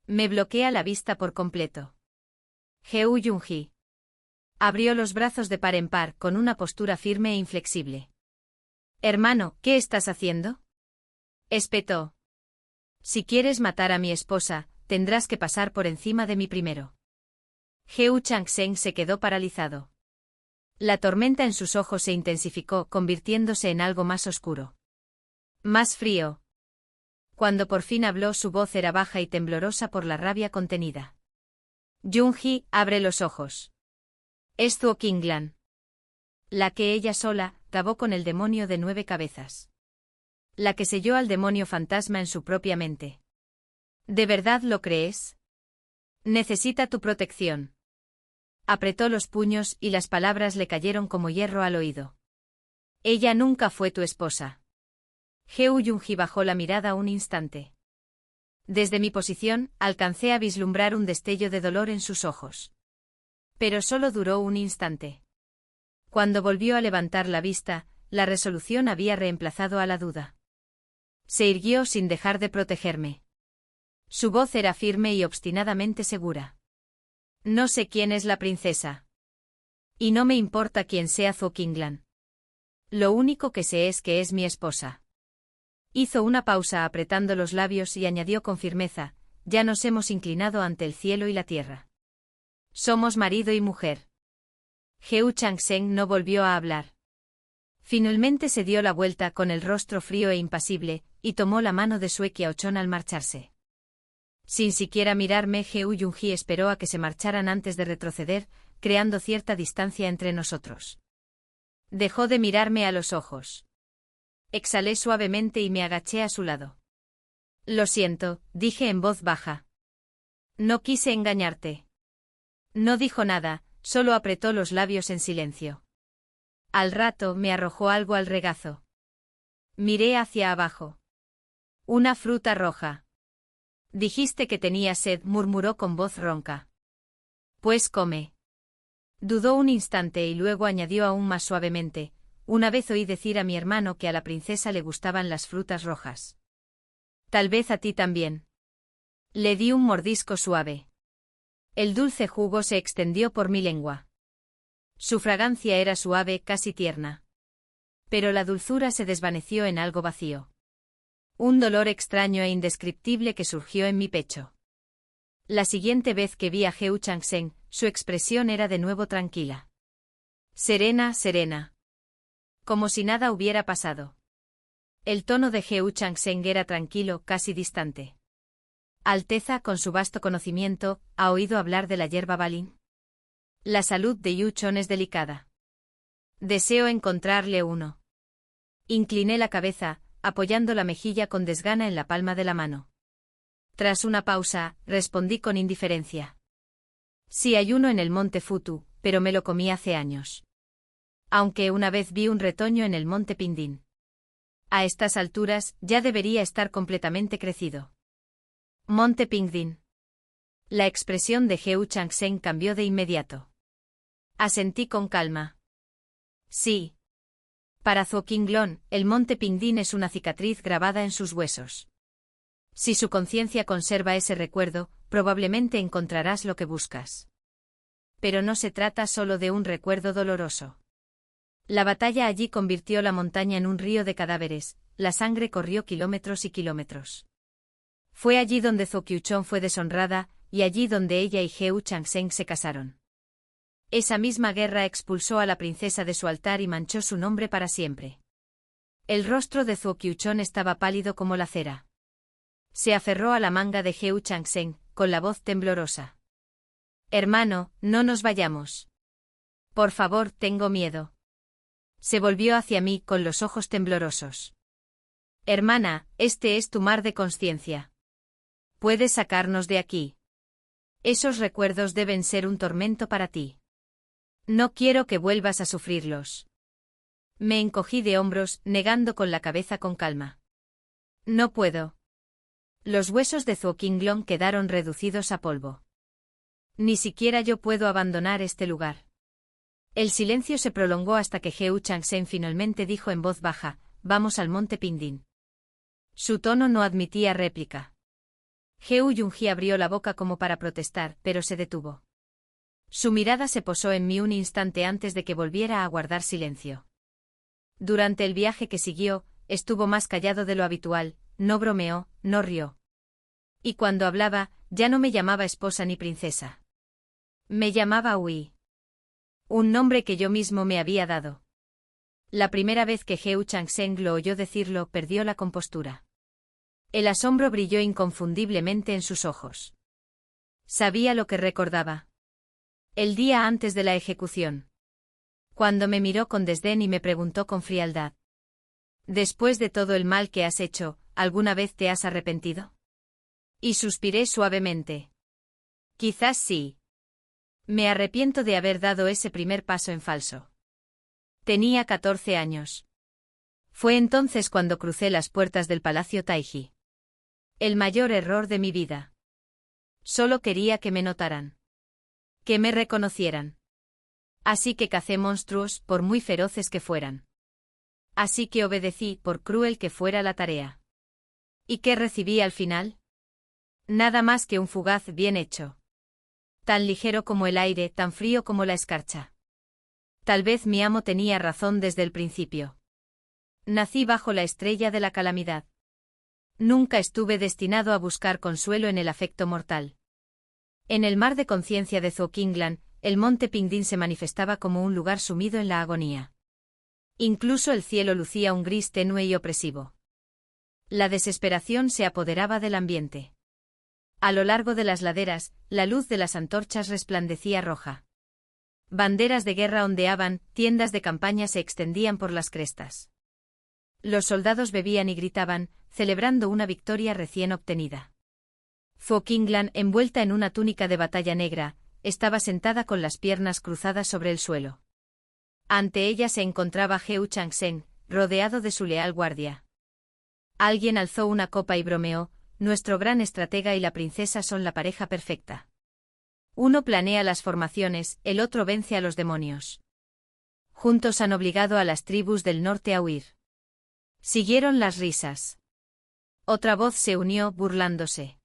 Me bloquea la vista por completo. Heu Yonghee. Abrió los brazos de par en par, con una postura firme e inflexible. Hermano, ¿qué estás haciendo? Espetó. Si quieres matar a mi esposa, tendrás que pasar por encima de mí primero. Heu Chang-sen se quedó paralizado. La tormenta en sus ojos se intensificó, convirtiéndose en algo más oscuro. Más frío. Cuando por fin habló, su voz era baja y temblorosa por la rabia contenida. Yonghee, abre los ojos. Es Zhuo Qinglan. La que ella sola acabó con el demonio de 9 cabezas. La que selló al demonio fantasma en su propia mente. ¿De verdad lo crees? Necesita tu protección. Apretó los puños y las palabras le cayeron como hierro al oído. Ella nunca fue tu esposa. Heu Yonghee bajó la mirada un instante. Desde mi posición, alcancé a vislumbrar un destello de dolor en sus ojos. Pero solo duró un instante. Cuando volvió a levantar la vista, la resolución había reemplazado a la duda. Se irguió sin dejar de protegerme. Su voz era firme y obstinadamente segura. No sé quién es la princesa. Y no me importa quién sea Zhuo Qinglan. Lo único que sé es que es mi esposa. Hizo una pausa apretando los labios y añadió con firmeza, ya nos hemos inclinado ante el cielo y la tierra. Somos marido y mujer. Heu Chang-sen no volvió a hablar. Finalmente se dio la vuelta con el rostro frío e impasible, y tomó la mano de Sue Qiaochon al marcharse. Sin siquiera mirarme, Heu Yonghee esperó a que se marcharan antes de retroceder, creando cierta distancia entre nosotros. Dejó de mirarme a los ojos. Exhalé suavemente y me agaché a su lado. Lo siento, dije en voz baja. No quise engañarte. No dijo nada, solo apretó los labios en silencio. Al rato me arrojó algo al regazo. Miré hacia abajo. Una fruta roja. Dijiste que tenía sed, murmuró con voz ronca. Pues come. Dudó un instante y luego añadió aún más suavemente: una vez oí decir a mi hermano que a la princesa le gustaban las frutas rojas. Tal vez a ti también. Le di un mordisco suave. El dulce jugo se extendió por mi lengua. Su fragancia era suave, casi tierna. Pero la dulzura se desvaneció en algo vacío. Un dolor extraño e indescriptible que surgió en mi pecho. La siguiente vez que vi a Heu Changsheng, su expresión era de nuevo tranquila. Serena, serena. Como si nada hubiera pasado. El tono de Heu Changsheng era tranquilo, casi distante. Alteza, con su vasto conocimiento, ¿ha oído hablar de la hierba Balin? La salud de Yu Chon es delicada. Deseo encontrarle uno. Incliné la cabeza, apoyando la mejilla con desgana en la palma de la mano. Tras una pausa, respondí con indiferencia. Sí hay uno en el monte Futu, pero me lo comí hace años. Aunque una vez vi un retoño en el monte Pindin. A estas alturas, ya debería estar completamente crecido. Monte Pindin. La expresión de Heu Changsheng cambió de inmediato. Asentí con calma. Sí. Para Zhuo Qinglong, el monte Pindin es una cicatriz grabada en sus huesos. Si su conciencia conserva ese recuerdo, probablemente encontrarás lo que buscas. Pero no se trata solo de un recuerdo doloroso. La batalla allí convirtió la montaña en un río de cadáveres, la sangre corrió kilómetros y kilómetros. Fue allí donde Zhou Qiuchong fue deshonrada, y allí donde ella y Heu Changsheng se casaron. Esa misma guerra expulsó a la princesa de su altar y manchó su nombre para siempre. El rostro de Zhou Qiuchong estaba pálido como la cera. Se aferró a la manga de Heu Changsheng, con la voz temblorosa. Hermano, no nos vayamos. Por favor, tengo miedo. Se volvió hacia mí con los ojos temblorosos. Hermana, este es tu mar de conciencia. Puedes sacarnos de aquí. Esos recuerdos deben ser un tormento para ti. No quiero que vuelvas a sufrirlos. Me encogí de hombros, negando con la cabeza con calma. No puedo. Los huesos de Zhuo Qinglong quedaron reducidos a polvo. Ni siquiera yo puedo abandonar este lugar. El silencio se prolongó hasta que Heu Changsheng finalmente dijo en voz baja: vamos al monte Pindin. Su tono no admitía réplica. Heu Yunji abrió la boca como para protestar, pero se detuvo. Su mirada se posó en mí un instante antes de que volviera a guardar silencio. Durante el viaje que siguió, estuvo más callado de lo habitual, no bromeó, no rió. Y cuando hablaba, ya no me llamaba esposa ni princesa. Me llamaba Ui. Un nombre que yo mismo me había dado. La primera vez que Heu Changsheng lo oyó decirlo, perdió la compostura. El asombro brilló inconfundiblemente en sus ojos. Sabía lo que recordaba. El día antes de la ejecución. Cuando me miró con desdén y me preguntó con frialdad: «Después de todo el mal que has hecho, ¿alguna vez te has arrepentido?» Y suspiré suavemente. Quizás sí. Me arrepiento de haber dado ese primer paso en falso. Tenía 14 años. Fue entonces cuando crucé las puertas del Palacio Taiji. El mayor error de mi vida. Solo quería que me notaran. Que me reconocieran. Así que cacé monstruos, por muy feroces que fueran. Así que obedecí, por cruel que fuera la tarea. ¿Y qué recibí al final? Nada más que un fugaz bien hecho. Tan ligero como el aire, tan frío como la escarcha. Tal vez mi amo tenía razón desde el principio. Nací bajo la estrella de la calamidad. Nunca estuve destinado a buscar consuelo en el afecto mortal. En el mar de conciencia de Zhuo Qinglong, el monte Pindin se manifestaba como un lugar sumido en la agonía. Incluso el cielo lucía un gris tenue y opresivo. La desesperación se apoderaba del ambiente. A lo largo de las laderas, la luz de las antorchas resplandecía roja. Banderas de guerra ondeaban, tiendas de campaña se extendían por las crestas. Los soldados bebían y gritaban, celebrando una victoria recién obtenida. Zhuo Qinglong, envuelta en una túnica de batalla negra, estaba sentada con las piernas cruzadas sobre el suelo. Ante ella se encontraba Heu Changsheng, rodeado de su leal guardia. Alguien alzó una copa y bromeó: nuestro gran estratega y la princesa son la pareja perfecta. Uno planea las formaciones, el otro vence a los demonios. Juntos han obligado a las tribus del norte a huir. Siguieron las risas. Otra voz se unió, burlándose.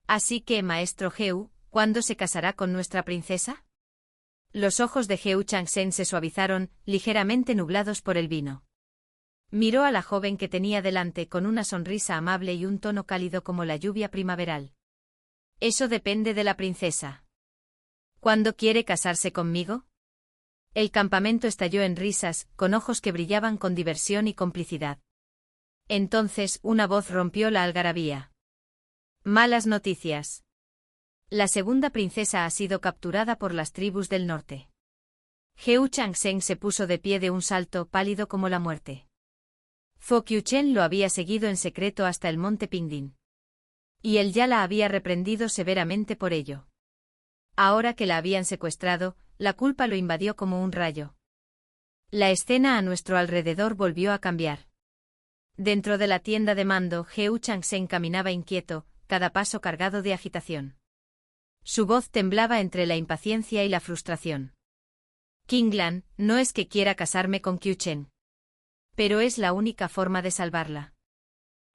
Así que, maestro Heu, ¿cuándo se casará con nuestra princesa? Los ojos de Heu Changsheng se suavizaron, ligeramente nublados por el vino. Miró a la joven que tenía delante con una sonrisa amable y un tono cálido como la lluvia primaveral. Eso depende de la princesa. ¿Cuándo quiere casarse conmigo? El campamento estalló en risas, con ojos que brillaban con diversión y complicidad. Entonces, una voz rompió la algarabía. Malas noticias. La segunda princesa ha sido capturada por las tribus del norte. Heu Changsheng se puso de pie de un salto, pálido como la muerte. Zhou Qiuchen lo había seguido en secreto hasta el monte Pingdin. Y él ya la había reprendido severamente por ello. Ahora que la habían secuestrado, la culpa lo invadió como un rayo. La escena a nuestro alrededor volvió a cambiar. Dentro de la tienda de mando, Heu Changsheng caminaba inquieto, cada paso cargado de agitación. Su voz temblaba entre la impaciencia y la frustración. Qinglan, no es que quiera casarme con Qiuchen. Pero es la única forma de salvarla.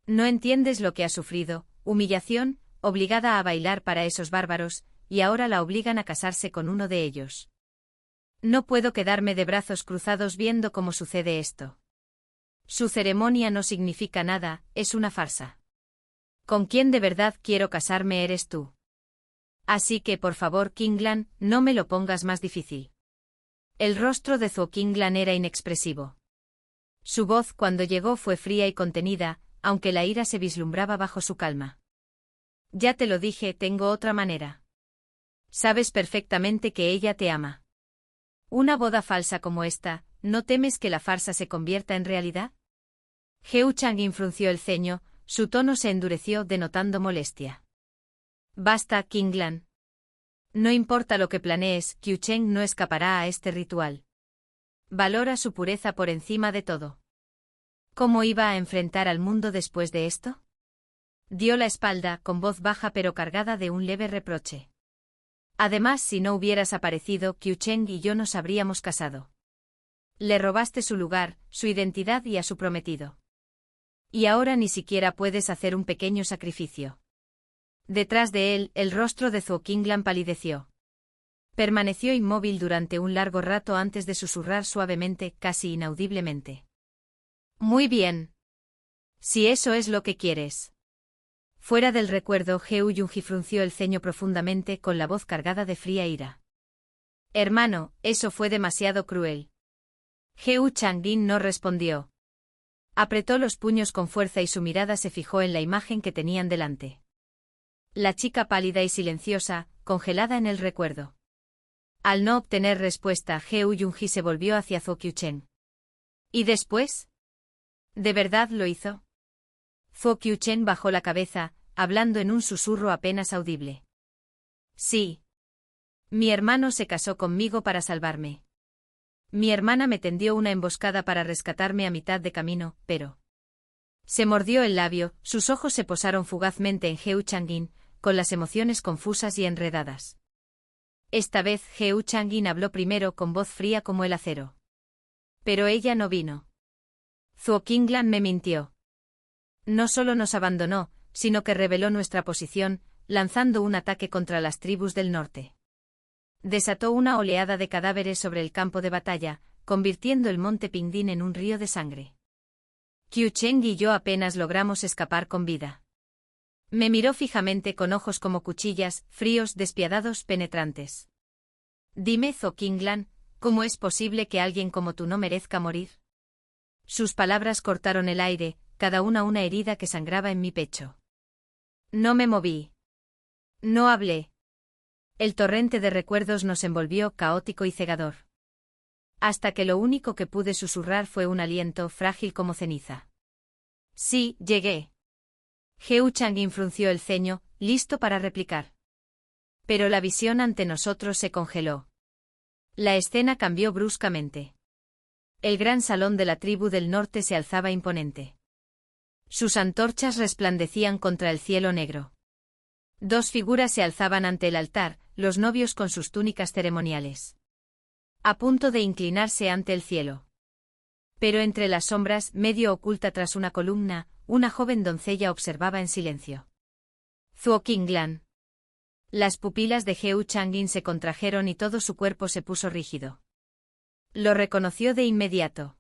No entiendes lo que ha sufrido: humillación, obligada a bailar para esos bárbaros, y ahora la obligan a casarse con uno de ellos. No puedo quedarme de brazos cruzados viendo cómo sucede esto. Su ceremonia no significa nada, es una farsa. Con quien de verdad quiero casarme eres tú. Así que por favor, Qinglan, no me lo pongas más difícil. El rostro de Zhou Qinglan era inexpresivo. Su voz cuando llegó fue fría y contenida, aunque la ira se vislumbraba bajo su calma. Ya te lo dije, tengo otra manera. Sabes perfectamente que ella te ama. Una boda falsa como esta, ¿no temes que la farsa se convierta en realidad? Heu Changsheng frunció el ceño, su tono se endureció denotando molestia. Basta, Qinglan. No importa lo que planees, Qiuchen no escapará a este ritual. Valora su pureza por encima de todo. ¿Cómo iba a enfrentar al mundo después de esto? Dio la espalda, con voz baja pero cargada de un leve reproche. Además, si no hubieras aparecido, Qiuchen y yo nos habríamos casado. Le robaste su lugar, su identidad y a su prometido. Y ahora ni siquiera puedes hacer un pequeño sacrificio. Detrás de él, el rostro de Zhou Qinglan palideció. Permaneció inmóvil durante un largo rato antes de susurrar suavemente, casi inaudiblemente. Muy bien. Si eso es lo que quieres. Fuera del recuerdo, Heu Yunji frunció el ceño profundamente con la voz cargada de fría ira. Hermano, eso fue demasiado cruel. Heu Changsheng no respondió. Apretó los puños con fuerza y su mirada se fijó en la imagen que tenían delante. La chica pálida y silenciosa, congelada en el recuerdo. Al no obtener respuesta, Heu Yunji se volvió hacia Zhou Qiuchen. ¿Y después? ¿De verdad lo hizo? Zhou Qiuchen bajó la cabeza, hablando en un susurro apenas audible. Sí. Mi hermano se casó conmigo para salvarme. Mi hermana me tendió una emboscada para rescatarme a mitad de camino, pero... Se mordió el labio, sus ojos se posaron fugazmente en Heu Changsheng, con las emociones confusas y enredadas. Esta vez Heu Changsheng habló primero con voz fría como el acero. Pero ella no vino. Zhou Qinglan me mintió. No solo nos abandonó, sino que reveló nuestra posición, lanzando un ataque contra las tribus del norte. Desató una oleada de cadáveres sobre el campo de batalla, convirtiendo el monte Pingdin en un río de sangre. Qiuchen y yo apenas logramos escapar con vida. Me miró fijamente con ojos como cuchillas, fríos, despiadados, penetrantes. Dime, Zhou Qinglan, ¿cómo es posible que alguien como tú no merezca morir? Sus palabras cortaron el aire, cada una herida que sangraba en mi pecho. No me moví. No hablé. El torrente de recuerdos nos envolvió, caótico y cegador. Hasta que lo único que pude susurrar fue un aliento frágil como ceniza. Sí, llegué. Heu Changsheng frunció el ceño, listo para replicar. Pero la visión ante nosotros se congeló. La escena cambió bruscamente. El gran salón de la tribu del norte se alzaba imponente. Sus antorchas resplandecían contra el cielo negro. Dos figuras se alzaban ante el altar, los novios con sus túnicas ceremoniales. A punto de inclinarse ante el cielo. Pero entre las sombras, medio oculta tras una columna, una joven doncella observaba en silencio. Zhuo Qinglan. Las pupilas de Heu Chang'in se contrajeron y todo su cuerpo se puso rígido. Lo reconoció de inmediato.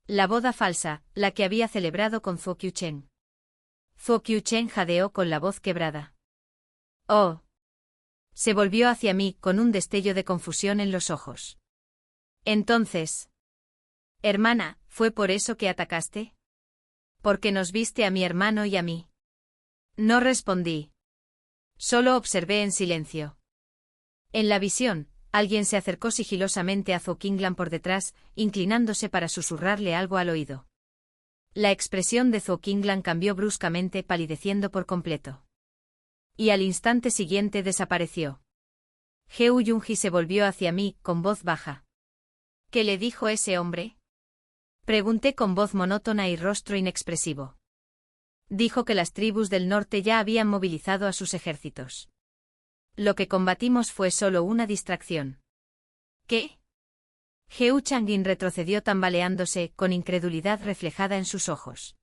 La boda falsa, la que había celebrado con Zhuo Qiucheng. Zhuo Qiucheng jadeó con la voz quebrada. ¡Oh! Se volvió hacia mí, con un destello de confusión en los ojos. Entonces. Hermana, ¿fue por eso que atacaste? Porque nos viste a mi hermano y a mí. No respondí. Solo observé en silencio. En la visión, alguien se acercó sigilosamente a Zhuo Qinglan por detrás, inclinándose para susurrarle algo al oído. La expresión de Zhuo Qinglan cambió bruscamente, palideciendo por completo. Y al instante siguiente desapareció. Heu Yunji se volvió hacia mí, con voz baja. ¿Qué le dijo ese hombre? Pregunté con voz monótona y rostro inexpresivo. Dijo que las tribus del norte ya habían movilizado a sus ejércitos. Lo que combatimos fue solo una distracción. ¿Qué? Heu Chang'in retrocedió tambaleándose, con incredulidad reflejada en sus ojos.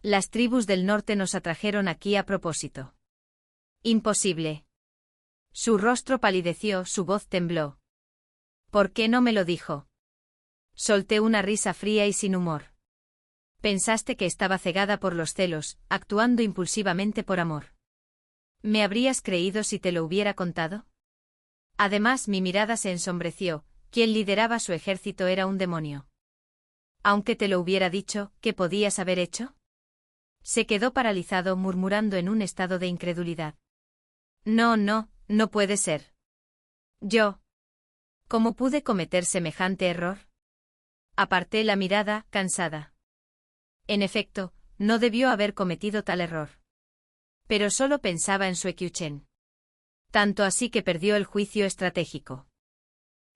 Las tribus del norte nos atrajeron aquí a propósito. Imposible. Su rostro palideció, su voz tembló. ¿Por qué no me lo dijo? Solté una risa fría y sin humor. Pensaste que estaba cegada por los celos, actuando impulsivamente por amor. ¿Me habrías creído si te lo hubiera contado? Además, mi mirada se ensombreció, quien lideraba su ejército era un demonio. Aunque te lo hubiera dicho, ¿qué podías haber hecho? Se quedó paralizado, murmurando en un estado de incredulidad. No, no puede ser. Yo. ¿Cómo pude cometer semejante error? Aparté la mirada, cansada. En efecto, no debió haber cometido tal error. Pero solo pensaba en Zhuo Qiucheng. Tanto así que perdió el juicio estratégico.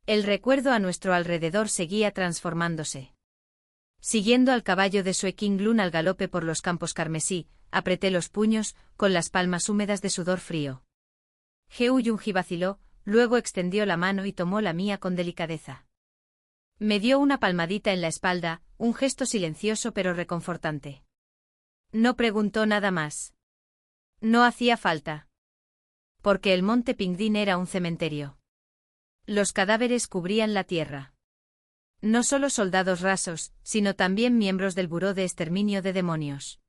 El recuerdo a nuestro alrededor seguía transformándose. Siguiendo al caballo de Zhuo Qinglan al galope por los campos carmesí, apreté los puños, con las palmas húmedas de sudor frío. Heu Yunji vaciló, luego extendió la mano y tomó la mía con delicadeza. Me dio una palmadita en la espalda, un gesto silencioso pero reconfortante. No preguntó nada más. No hacía falta. Porque el monte Pingdin era un cementerio. Los cadáveres cubrían la tierra. No solo soldados rasos, sino también miembros del Buró de Exterminio de Demonios.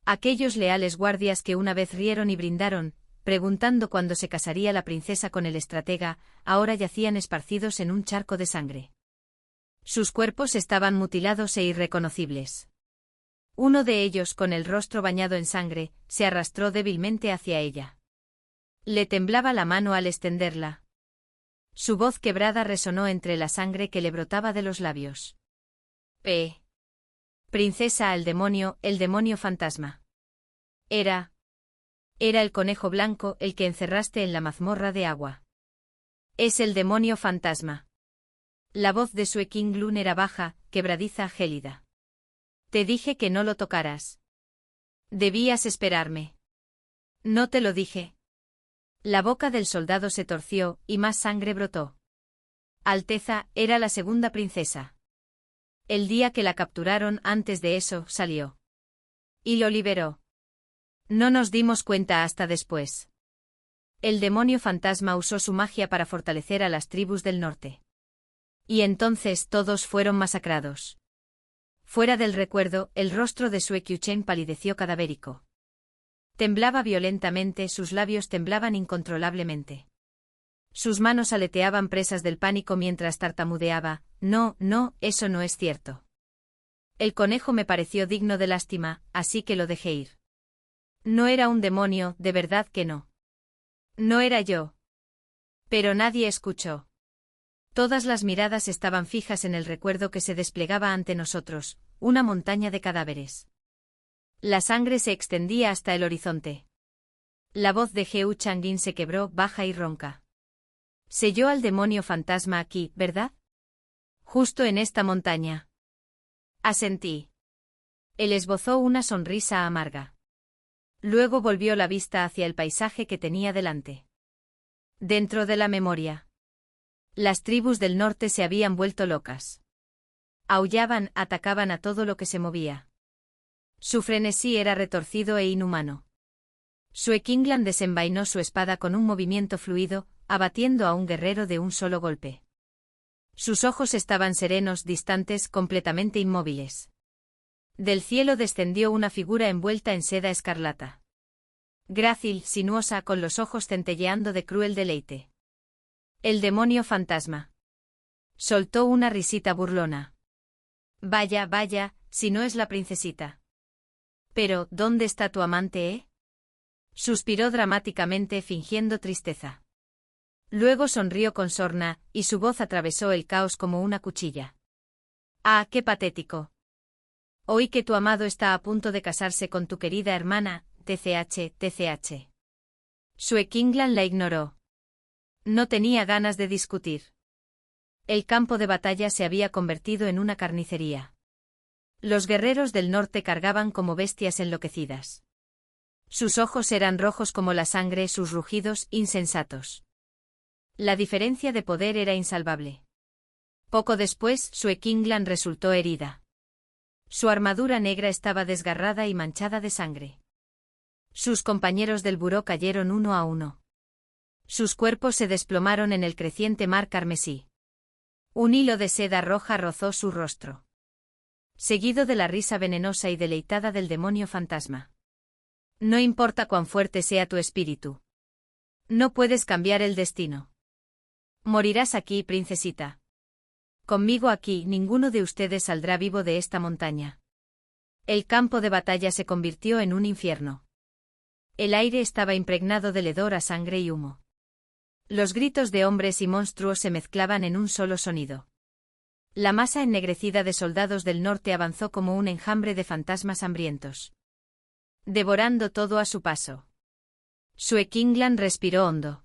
Aquellos leales guardias que una vez rieron y brindaron, preguntando cuándo se casaría la princesa con el estratega, ahora yacían esparcidos en un charco de sangre. Sus cuerpos estaban mutilados e irreconocibles. Uno de ellos, con el rostro bañado en sangre, se arrastró débilmente hacia ella. Le temblaba la mano al extenderla. Su voz quebrada resonó entre la sangre que le brotaba de los labios. Princesa, el demonio fantasma. Era el conejo blanco el que encerraste en la mazmorra de agua. Es el demonio fantasma. La voz de Zhuo Qinglan era baja, quebradiza, gélida. Te dije que no lo tocaras. Debías esperarme. No te lo dije. La boca del soldado se torció, y más sangre brotó. Alteza, era la segunda princesa. El día que la capturaron, antes de eso, salió. Y lo liberó. No nos dimos cuenta hasta después. El demonio fantasma usó su magia para fortalecer a las tribus del norte. Y entonces todos fueron masacrados. Fuera del recuerdo, el rostro de Zhuo Qiucheng palideció cadavérico. Temblaba violentamente, sus labios temblaban incontrolablemente. Sus manos aleteaban presas del pánico mientras tartamudeaba, no, eso no es cierto. El conejo me pareció digno de lástima, así que lo dejé ir. No era un demonio, de verdad que no. No era yo. Pero nadie escuchó. Todas las miradas estaban fijas en el recuerdo que se desplegaba ante nosotros, una montaña de cadáveres. La sangre se extendía hasta el horizonte. La voz de Heu Chang'in se quebró, baja y ronca. Selló al demonio fantasma aquí, ¿verdad? Justo en esta montaña. Asentí. Él esbozó una sonrisa amarga. Luego volvió la vista hacia el paisaje que tenía delante. Dentro de la memoria. Las tribus del norte se habían vuelto locas. Aullaban, atacaban a todo lo que se movía. Su frenesí era retorcido e inhumano. Suekinglan desenvainó su espada con un movimiento fluido, abatiendo a un guerrero de un solo golpe. Sus ojos estaban serenos, distantes, completamente inmóviles. Del cielo descendió una figura envuelta en seda escarlata. Grácil, sinuosa, con los ojos centelleando de cruel deleite. El demonio fantasma. Soltó una risita burlona. Vaya, vaya, si no es la princesita. Pero, ¿dónde está tu amante, Suspiró dramáticamente fingiendo tristeza. Luego sonrió con sorna, y su voz atravesó el caos como una cuchilla. Ah, qué patético. Oí que tu amado está a punto de casarse con tu querida hermana, TCH. Suekinglan la ignoró. No tenía ganas de discutir. El campo de batalla se había convertido en una carnicería. Los guerreros del norte cargaban como bestias enloquecidas. Sus ojos eran rojos como la sangre, sus rugidos insensatos. La diferencia de poder era insalvable. Poco después, Suekinglan resultó herida. Su armadura negra estaba desgarrada y manchada de sangre. Sus compañeros del buró cayeron uno a uno. Sus cuerpos se desplomaron en el creciente mar carmesí. Un hilo de seda roja rozó su rostro. Seguido de la risa venenosa y deleitada del demonio fantasma. No importa cuán fuerte sea tu espíritu. No puedes cambiar el destino. Morirás aquí, princesita. Conmigo aquí ninguno de ustedes saldrá vivo de esta montaña. El campo de batalla se convirtió en un infierno. El aire estaba impregnado del hedor a sangre y humo. Los gritos de hombres y monstruos se mezclaban en un solo sonido. La masa ennegrecida de soldados del norte avanzó como un enjambre de fantasmas hambrientos. Devorando todo a su paso. Suekinglan respiró hondo.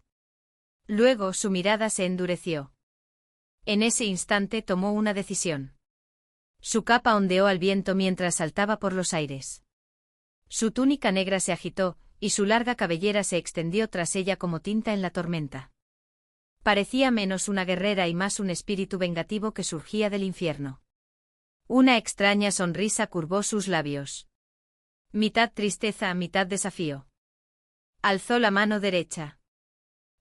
Luego su mirada se endureció. En ese instante tomó una decisión. Su capa ondeó al viento mientras saltaba por los aires. Su túnica negra se agitó, y su larga cabellera se extendió tras ella como tinta en la tormenta. Parecía menos una guerrera y más un espíritu vengativo que surgía del infierno. Una extraña sonrisa curvó sus labios. Mitad tristeza, mitad desafío. Alzó la mano derecha.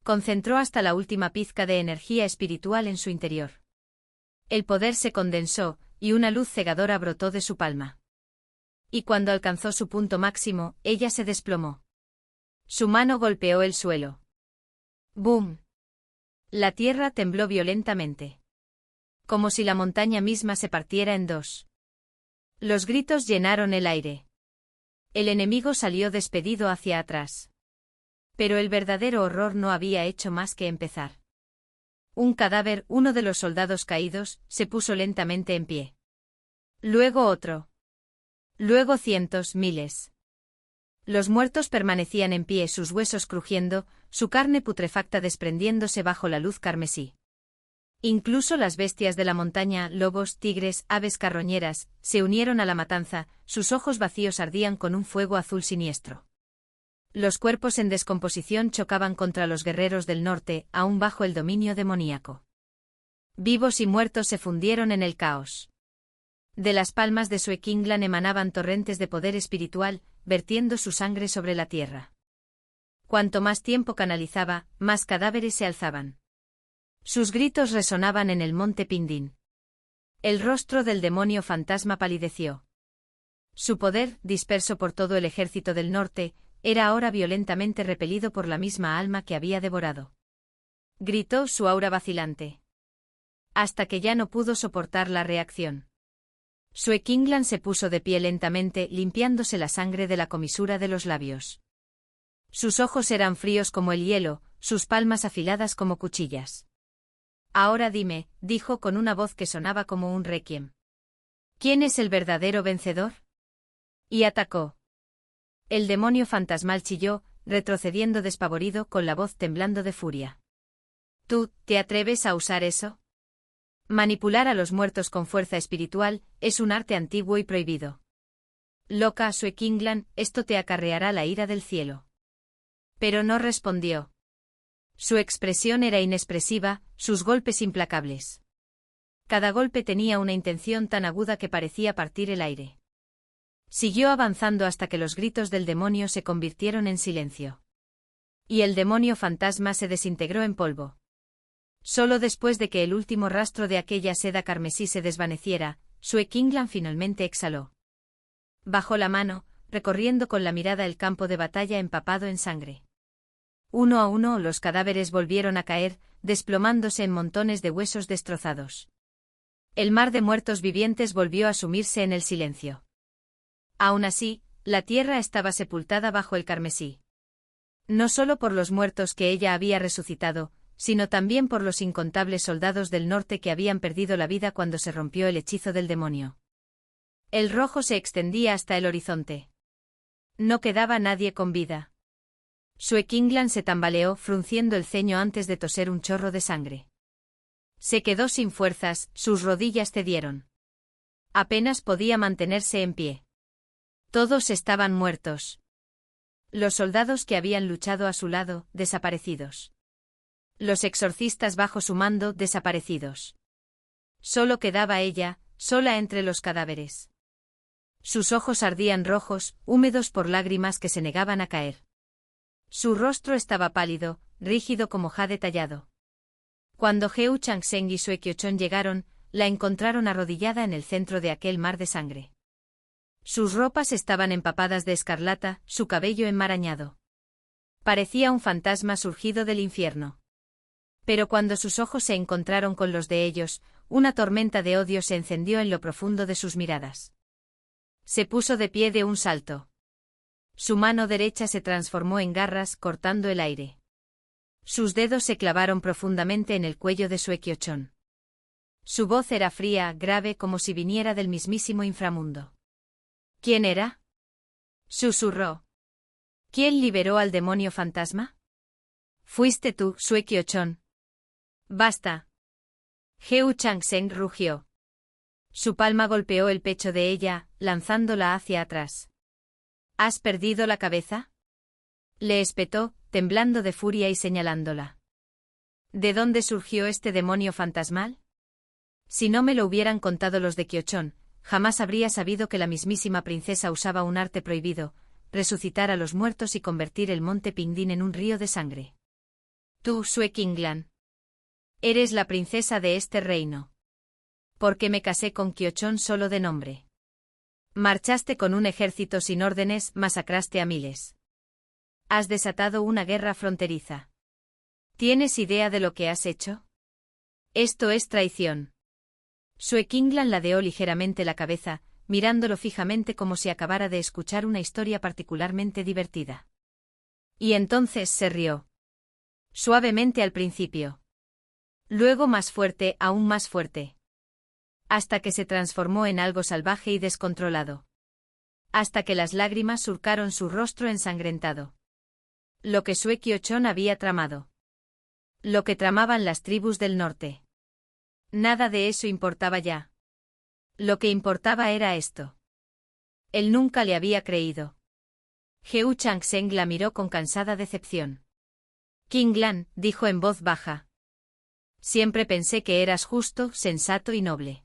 Concentró hasta la última pizca de energía espiritual en su interior. El poder se condensó, y una luz cegadora brotó de su palma. Y cuando alcanzó su punto máximo, ella se desplomó. Su mano golpeó el suelo. ¡Bum! La tierra tembló violentamente. Como si la montaña misma se partiera en dos. Los gritos llenaron el aire. El enemigo salió despedido hacia atrás. Pero el verdadero horror no había hecho más que empezar. Un cadáver, uno de los soldados caídos, se puso lentamente en pie. Luego otro. Luego cientos, miles. Los muertos permanecían en pie, sus huesos crujiendo, su carne putrefacta desprendiéndose bajo la luz carmesí. Incluso las bestias de la montaña, lobos, tigres, aves carroñeras, se unieron a la matanza, sus ojos vacíos ardían con un fuego azul siniestro. Los cuerpos en descomposición chocaban contra los guerreros del norte, aún bajo el dominio demoníaco. Vivos y muertos se fundieron en el caos. De las palmas de Suekinglan emanaban torrentes de poder espiritual, vertiendo su sangre sobre la tierra. Cuanto más tiempo canalizaba, más cadáveres se alzaban. Sus gritos resonaban en el monte Pindín. El rostro del demonio fantasma palideció. Su poder, disperso por todo el ejército del norte, era ahora violentamente repelido por la misma alma que había devorado. Gritó su aura vacilante. Hasta que ya no pudo soportar la reacción. Suekinglan se puso de pie lentamente, limpiándose la sangre de la comisura de los labios. Sus ojos eran fríos como el hielo, sus palmas afiladas como cuchillas. Ahora dime, dijo con una voz que sonaba como un requiem. ¿Quién es el verdadero vencedor? Y atacó. El demonio fantasmal chilló, retrocediendo despavorido con la voz temblando de furia. ¿Tú, te atreves a usar eso? Manipular a los muertos con fuerza espiritual es un arte antiguo y prohibido. Loca Sue Kinglan, esto te acarreará la ira del cielo. Pero no respondió. Su expresión era inexpresiva, sus golpes implacables. Cada golpe tenía una intención tan aguda que parecía partir el aire. Siguió avanzando hasta que los gritos del demonio se convirtieron en silencio. Y el demonio fantasma se desintegró en polvo. Solo después de que el último rastro de aquella seda carmesí se desvaneciera, Sue Kinglan finalmente exhaló. Bajó la mano, recorriendo con la mirada el campo de batalla empapado en sangre. Uno a uno los cadáveres volvieron a caer, desplomándose en montones de huesos destrozados. El mar de muertos vivientes volvió a sumirse en el silencio. Aún así, la tierra estaba sepultada bajo el carmesí. No solo por los muertos que ella había resucitado, sino también por los incontables soldados del norte que habían perdido la vida cuando se rompió el hechizo del demonio. El rojo se extendía hasta el horizonte. No quedaba nadie con vida. Sue Kinglan se tambaleó, frunciendo el ceño antes de toser un chorro de sangre. Se quedó sin fuerzas, sus rodillas cedieron. Apenas podía mantenerse en pie. Todos estaban muertos. Los soldados que habían luchado a su lado, desaparecidos. Los exorcistas bajo su mando, desaparecidos. Solo quedaba ella, sola entre los cadáveres. Sus ojos ardían rojos, húmedos por lágrimas que se negaban a caer. Su rostro estaba pálido, rígido como jade tallado. Cuando Heu Changseng y Sue Kyochon llegaron, la encontraron arrodillada en el centro de aquel mar de sangre. Sus ropas estaban empapadas de escarlata, su cabello enmarañado. Parecía un fantasma surgido del infierno. Pero cuando sus ojos se encontraron con los de ellos, una tormenta de odio se encendió en lo profundo de sus miradas. Se puso de pie de un salto. Su mano derecha se transformó en garras, cortando el aire. Sus dedos se clavaron profundamente en el cuello de Sue Kyochon. Su voz era fría, grave, como si viniera del mismísimo inframundo. ¿Quién era? Susurró. ¿Quién liberó al demonio fantasma? Fuiste tú, Sue Kyochon. Basta. Heu Changseng rugió. Su palma golpeó el pecho de ella, lanzándola hacia atrás. ¿Has perdido la cabeza? Le espetó, temblando de furia y señalándola. ¿De dónde surgió este demonio fantasmal? Si no me lo hubieran contado los de Kyochon, jamás habría sabido que la mismísima princesa usaba un arte prohibido, resucitar a los muertos y convertir el monte Pingdin en un río de sangre. Tú, Sue Kinglan. Eres la princesa de este reino. Porque me casé con Kyochon solo de nombre. Marchaste con un ejército sin órdenes, masacraste a miles. Has desatado una guerra fronteriza. ¿Tienes idea de lo que has hecho? Esto es traición. Sue Kinglan ladeó ligeramente la cabeza, mirándolo fijamente como si acabara de escuchar una historia particularmente divertida. Y entonces se rió. Suavemente al principio. Luego más fuerte, aún más fuerte. Hasta que se transformó en algo salvaje y descontrolado. Hasta que las lágrimas surcaron su rostro ensangrentado. Lo que Sue Kyochon había tramado. Lo que tramaban las tribus del norte. Nada de eso importaba ya. Lo que importaba era esto. Él nunca le había creído. Heu Changseng la miró con cansada decepción. Kinglan, dijo en voz baja. Siempre pensé que eras justo, sensato y noble.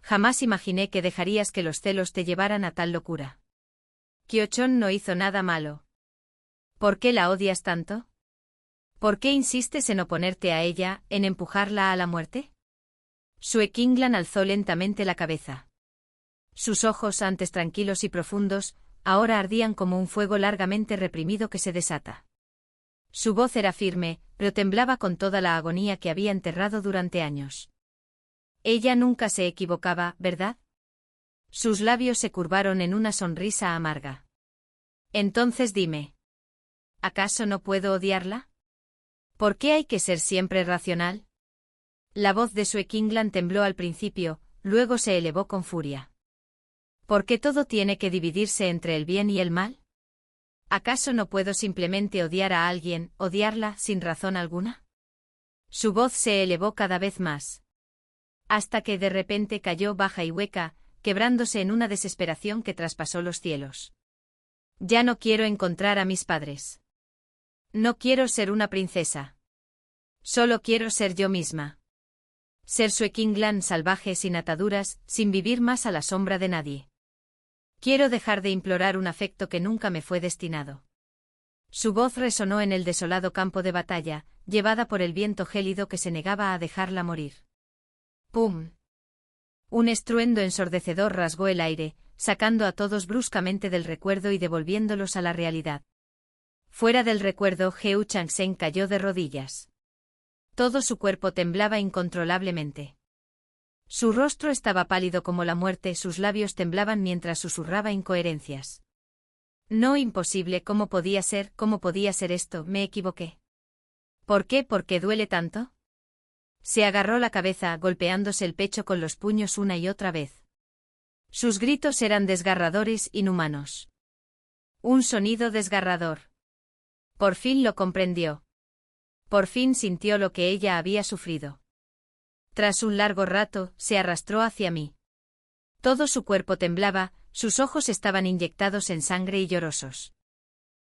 Jamás imaginé que dejarías que los celos te llevaran a tal locura. Kyochon no hizo nada malo. ¿Por qué la odias tanto? ¿Por qué insistes en oponerte a ella, en empujarla a la muerte? Sue Kinglan alzó lentamente la cabeza. Sus ojos, antes tranquilos y profundos, ahora ardían como un fuego largamente reprimido que se desata. Su voz era firme, pero temblaba con toda la agonía que había enterrado durante años. Ella nunca se equivocaba, ¿verdad? Sus labios se curvaron en una sonrisa amarga. Entonces dime. ¿Acaso no puedo odiarla? ¿Por qué hay que ser siempre racional? La voz de Sue Kinglan tembló al principio, luego se elevó con furia. ¿Por qué todo tiene que dividirse entre el bien y el mal? ¿Acaso no puedo simplemente odiar a alguien, odiarla, sin razón alguna? Su voz se elevó cada vez más. hasta que de repente cayó baja y hueca, quebrándose en una desesperación que traspasó los cielos. Ya no quiero encontrar a mis padres. No quiero ser una princesa. Solo quiero ser yo misma. Ser Sue Kingland salvaje sin ataduras, sin vivir más a la sombra de nadie. Quiero dejar de implorar un afecto que nunca me fue destinado. Su voz resonó en el desolado campo de batalla, llevada por el viento gélido que se negaba a dejarla morir. ¡Pum! Un estruendo ensordecedor rasgó el aire, sacando a todos bruscamente del recuerdo y devolviéndolos a la realidad. Fuera del recuerdo, Heu Changsheng cayó de rodillas. Todo su cuerpo temblaba incontrolablemente. Su rostro estaba pálido como la muerte, sus labios temblaban mientras susurraba incoherencias. No, imposible, ¿cómo podía ser esto? Me equivoqué. ¿Por qué? ¿Por qué duele tanto? Se agarró la cabeza, golpeándose el pecho con los puños una y otra vez. Sus gritos eran desgarradores, inhumanos. Un sonido desgarrador. Por fin lo comprendió. Por fin sintió lo que ella había sufrido. Tras un largo rato, se arrastró hacia mí. Todo su cuerpo temblaba, sus ojos estaban inyectados en sangre y llorosos.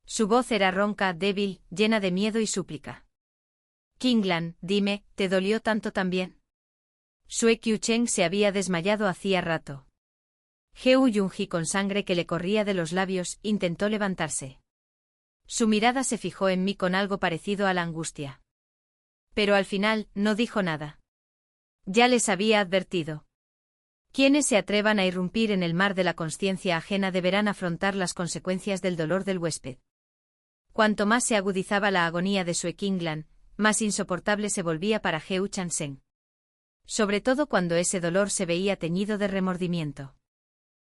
Su voz era ronca, débil, llena de miedo y súplica. Kingland, dime, ¿te dolió tanto también? Sue Qiucheng se había desmayado hacía rato. Heu Yunji, con sangre que le corría de los labios, intentó levantarse. Su mirada se fijó en mí con algo parecido a la angustia. Pero al final, no dijo nada. Ya les había advertido. Quienes se atrevan a irrumpir en el mar de la consciencia ajena deberán afrontar las consecuencias del dolor del huésped. Cuanto más se agudizaba la agonía de Sue Kingland, más insoportable se volvía para Heu Changsheng. Sobre todo cuando ese dolor se veía teñido de remordimiento.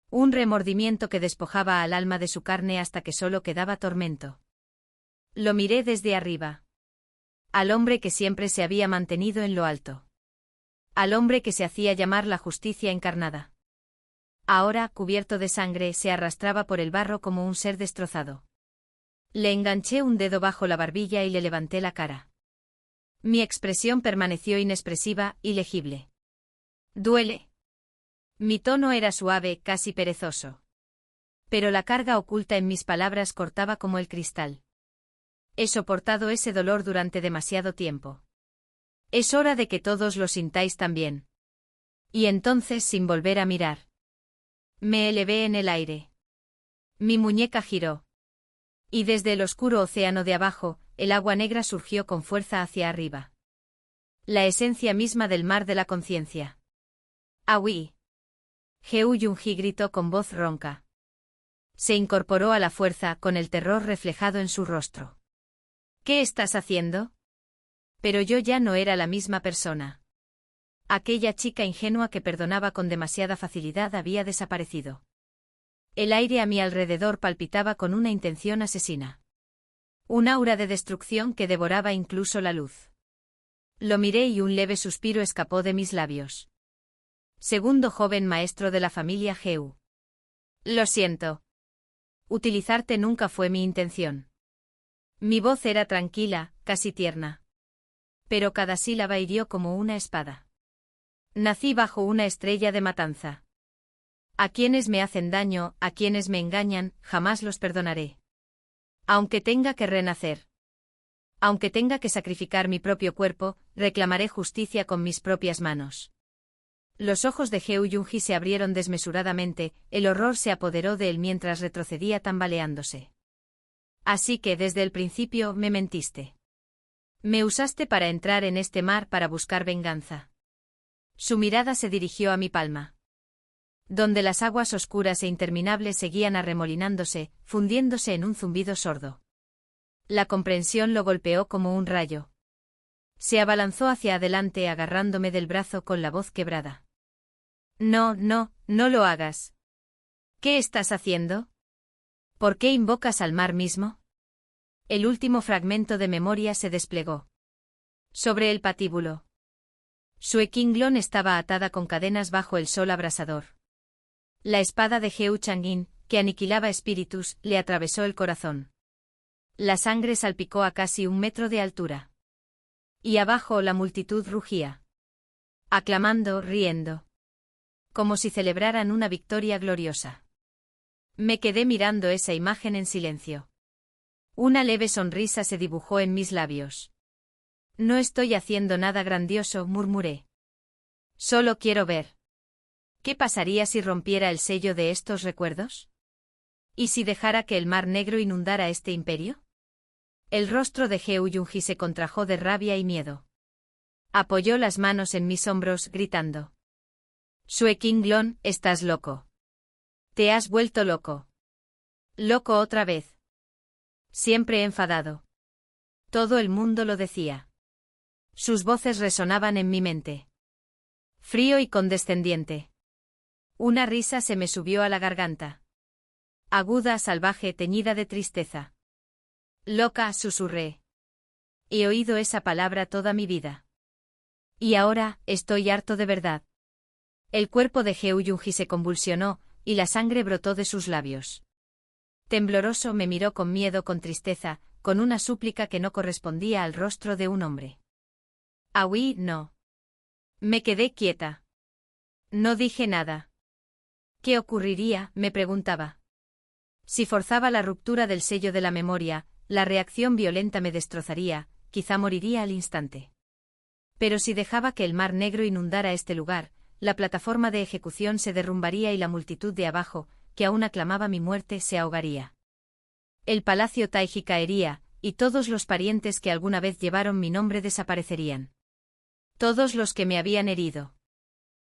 Un remordimiento que despojaba al alma de su carne hasta que solo quedaba tormento. Lo miré desde arriba. Al hombre que siempre se había mantenido en lo alto. Al hombre que se hacía llamar la justicia encarnada. Ahora, cubierto de sangre, se arrastraba por el barro como un ser destrozado. Le enganché un dedo bajo la barbilla y le levanté la cara. Mi expresión permaneció inexpresiva, ilegible. ¿Duele? Mi tono era suave, casi perezoso. Pero la carga oculta en mis palabras cortaba como el cristal. He soportado ese dolor durante demasiado tiempo. Es hora de que todos lo sintáis también. Y entonces, sin volver a mirar, me elevé en el aire. Mi muñeca giró. Y desde el oscuro océano de abajo, el agua negra surgió con fuerza hacia arriba. La esencia misma del mar de la conciencia. ¡Aui! Heu Yunji gritó con voz ronca. Se incorporó a la fuerza, con el terror reflejado en su rostro. ¿Qué estás haciendo? Pero yo ya no era la misma persona. Aquella chica ingenua que perdonaba con demasiada facilidad había desaparecido. El aire a mi alrededor palpitaba con una intención asesina. Un aura de destrucción que devoraba incluso la luz. Lo miré y un leve suspiro escapó de mis labios. Segundo joven maestro de la familia Heu. Lo siento. Utilizarte nunca fue mi intención. Mi voz era tranquila, casi tierna. Pero cada sílaba hirió como una espada. Nací bajo una estrella de matanza. A quienes me hacen daño, a quienes me engañan, jamás los perdonaré. Aunque tenga que renacer. Aunque tenga que sacrificar mi propio cuerpo, reclamaré justicia con mis propias manos. Los ojos de Heu Yunji se abrieron desmesuradamente, el horror se apoderó de él mientras retrocedía tambaleándose. Así que desde el principio me mentiste. Me usaste para entrar en este mar para buscar venganza. Su mirada se dirigió a mi palma. Donde las aguas oscuras e interminables seguían arremolinándose, fundiéndose en un zumbido sordo. La comprensión lo golpeó como un rayo. Se abalanzó hacia adelante agarrándome del brazo con la voz quebrada. No, no, no lo hagas. ¿Qué estás haciendo? ¿Por qué invocas al mar mismo? El último fragmento de memoria se desplegó. Sobre el patíbulo. Sue Kingland estaba atada con cadenas bajo el sol abrasador. La espada de Heu Changin, que aniquilaba espíritus, le atravesó el corazón. La sangre salpicó a casi 1 metro de altura. Y abajo la multitud rugía. aclamando, riendo. Como si celebraran una victoria gloriosa. Me quedé mirando esa imagen en silencio. Una leve sonrisa se dibujó en mis labios. No estoy haciendo nada grandioso, murmuré. Solo quiero ver. ¿Qué pasaría si rompiera el sello de estos recuerdos? ¿Y si dejara que el mar negro inundara este imperio? El rostro de Heo Yunji se contrajo de rabia y miedo. Apoyó las manos en mis hombros, gritando. Sue Qinglong, estás loco. Te has vuelto loco. Loco otra vez. Siempre enfadado. Todo el mundo lo decía. Sus voces resonaban en mi mente. Frío y condescendiente. Una risa se me subió a la garganta. Aguda, salvaje, teñida de tristeza. Loca, susurré. He oído esa palabra toda mi vida. Y ahora, estoy harto de verdad. El cuerpo de Heo Yunji se convulsionó, y la sangre brotó de sus labios. Tembloroso me miró con miedo, con tristeza, con una súplica que no correspondía al rostro de un hombre. Aui, no. Me quedé quieta. No dije nada. ¿Qué ocurriría?, me preguntaba. Si forzaba la ruptura del sello de la memoria, la reacción violenta me destrozaría, quizá moriría al instante. Pero si dejaba que el mar negro inundara este lugar, la plataforma de ejecución se derrumbaría y la multitud de abajo, que aún aclamaba mi muerte, se ahogaría. El palacio Taiji caería, y todos los parientes que alguna vez llevaron mi nombre desaparecerían. Todos los que me habían herido.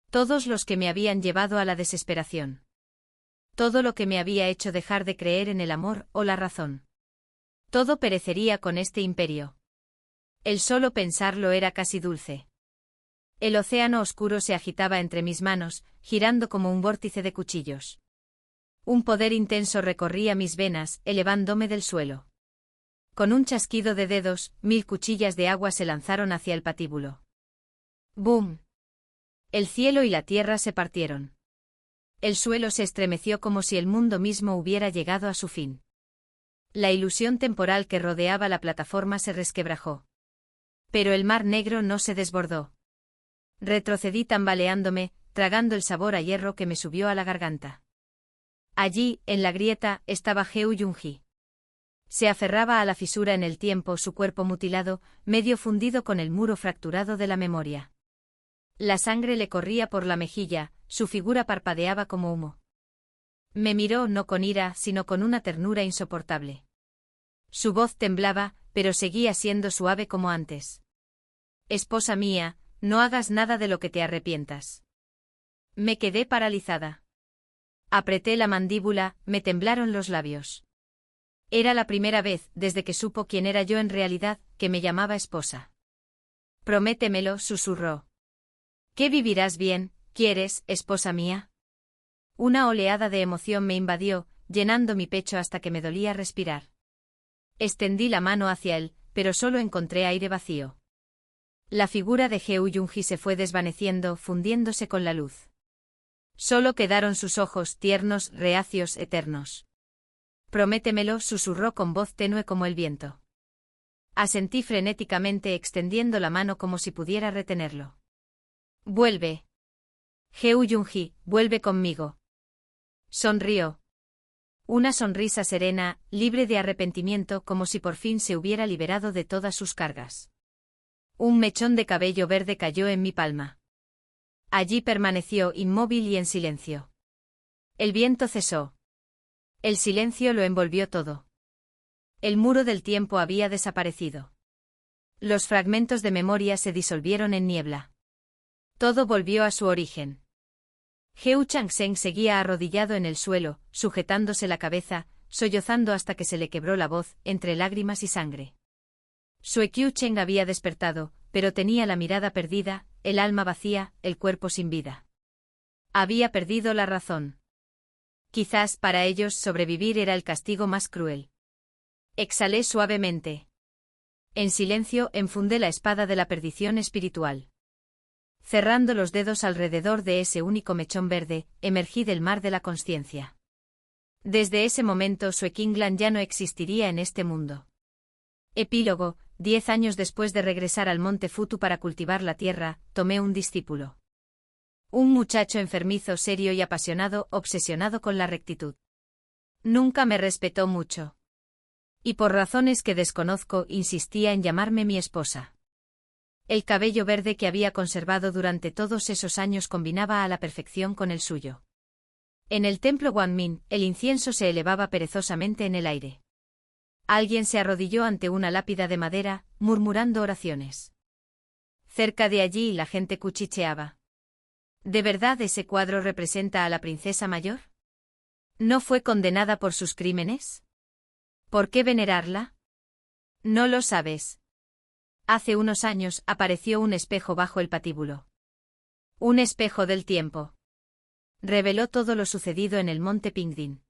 Todos los que me habían llevado a la desesperación. Todo lo que me había hecho dejar de creer en el amor o la razón. Todo perecería con este imperio. El solo pensarlo era casi dulce. El océano oscuro se agitaba entre mis manos, girando como un vórtice de cuchillos. Un poder intenso recorría mis venas, elevándome del suelo. Con un chasquido de dedos, 1000 cuchillas de agua se lanzaron hacia el patíbulo. ¡Bum! El cielo y la tierra se partieron. El suelo se estremeció como si el mundo mismo hubiera llegado a su fin. La ilusión temporal que rodeaba la plataforma se resquebrajó. Pero el mar negro no se desbordó. Retrocedí tambaleándome, tragando el sabor a hierro que me subió a la garganta. Allí, en la grieta, estaba Heo Yunji. Se aferraba a la fisura en el tiempo, su cuerpo mutilado, medio fundido con el muro fracturado de la memoria. La sangre le corría por la mejilla, su figura parpadeaba como humo. Me miró no con ira, sino con una ternura insoportable. Su voz temblaba, pero seguía siendo suave como antes. Esposa mía, no hagas nada de lo que te arrepientas. Me quedé paralizada. Apreté la mandíbula, me temblaron los labios. Era la primera vez, desde que supo quién era yo en realidad, que me llamaba esposa. Prométemelo, susurró. ¿Qué vivirás bien, quieres, esposa mía? Una oleada de emoción me invadió, llenando mi pecho hasta que me dolía respirar. Extendí la mano hacia él, pero solo encontré aire vacío. La figura de Heo Yunji se fue desvaneciendo, fundiéndose con la luz. Solo quedaron sus ojos, tiernos, reacios, eternos. Prométemelo, susurró con voz tenue como el viento. Asentí frenéticamente, extendiendo la mano como si pudiera retenerlo. Vuelve. Heo Yunji, vuelve conmigo. Sonrió. Una sonrisa serena, libre de arrepentimiento, como si por fin se hubiera liberado de todas sus cargas. Un mechón de cabello verde cayó en mi palma. Allí permaneció inmóvil y en silencio. El viento cesó. El silencio lo envolvió todo. El muro del tiempo había desaparecido. Los fragmentos de memoria se disolvieron en niebla. Todo volvió a su origen. Heu Changsheng seguía arrodillado en el suelo, sujetándose la cabeza, sollozando hasta que se le quebró la voz, entre lágrimas y sangre. Sue Qiucheng había despertado, pero tenía la mirada perdida, el alma vacía, el cuerpo sin vida. Había perdido la razón. Quizás para ellos sobrevivir era el castigo más cruel. Exhalé suavemente. En silencio enfundé la espada de la perdición espiritual. Cerrando los dedos alrededor de ese único mechón verde, emergí del mar de la consciencia. Desde ese momento Sue Qinglong ya no existiría en este mundo. Epílogo: 10 años después de regresar al monte Futu para cultivar la tierra, tomé un discípulo. Un muchacho enfermizo, serio y apasionado, obsesionado con la rectitud. Nunca me respetó mucho. Y por razones que desconozco, insistía en llamarme mi esposa. El cabello verde que había conservado durante todos esos años combinaba a la perfección con el suyo. En el templo Guanmin, el incienso se elevaba perezosamente en el aire. Alguien se arrodilló ante una lápida de madera, murmurando oraciones. Cerca de allí la gente cuchicheaba. ¿De verdad ese cuadro representa a la princesa mayor? ¿No fue condenada por sus crímenes? ¿Por qué venerarla? No lo sabes. Hace unos años apareció un espejo bajo el patíbulo. Un espejo del tiempo. Reveló todo lo sucedido en el monte Pingdin.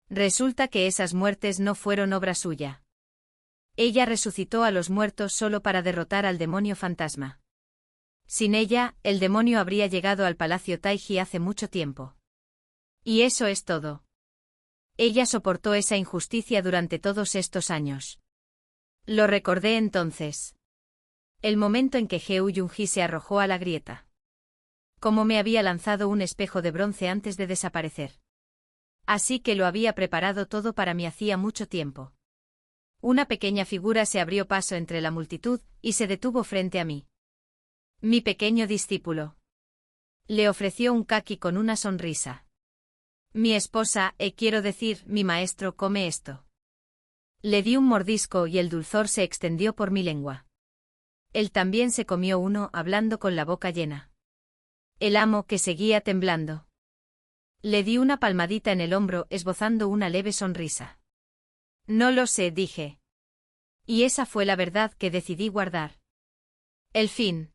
Resulta que esas muertes no fueron obra suya. Ella resucitó a los muertos solo para derrotar al demonio fantasma. Sin ella, el demonio habría llegado al palacio Taiji hace mucho tiempo. Y eso es todo. Ella soportó esa injusticia durante todos estos años. Lo recordé entonces. El momento en que Heu Yunji se arrojó a la grieta. Como me había lanzado un espejo de bronce antes de desaparecer. Así que lo había preparado todo para mí hacía mucho tiempo. Una pequeña figura se abrió paso entre la multitud y se detuvo frente a mí. Mi pequeño discípulo. Le ofreció un kaki con una sonrisa. Mi esposa, quiero decir, mi maestro, come esto. Le di un mordisco y el dulzor se extendió por mi lengua. Él también se comió uno, hablando con la boca llena. El amo, que seguía temblando. Le di una palmadita en el hombro, esbozando una leve sonrisa. No lo sé, dije. Y esa fue la verdad que decidí guardar. El fin.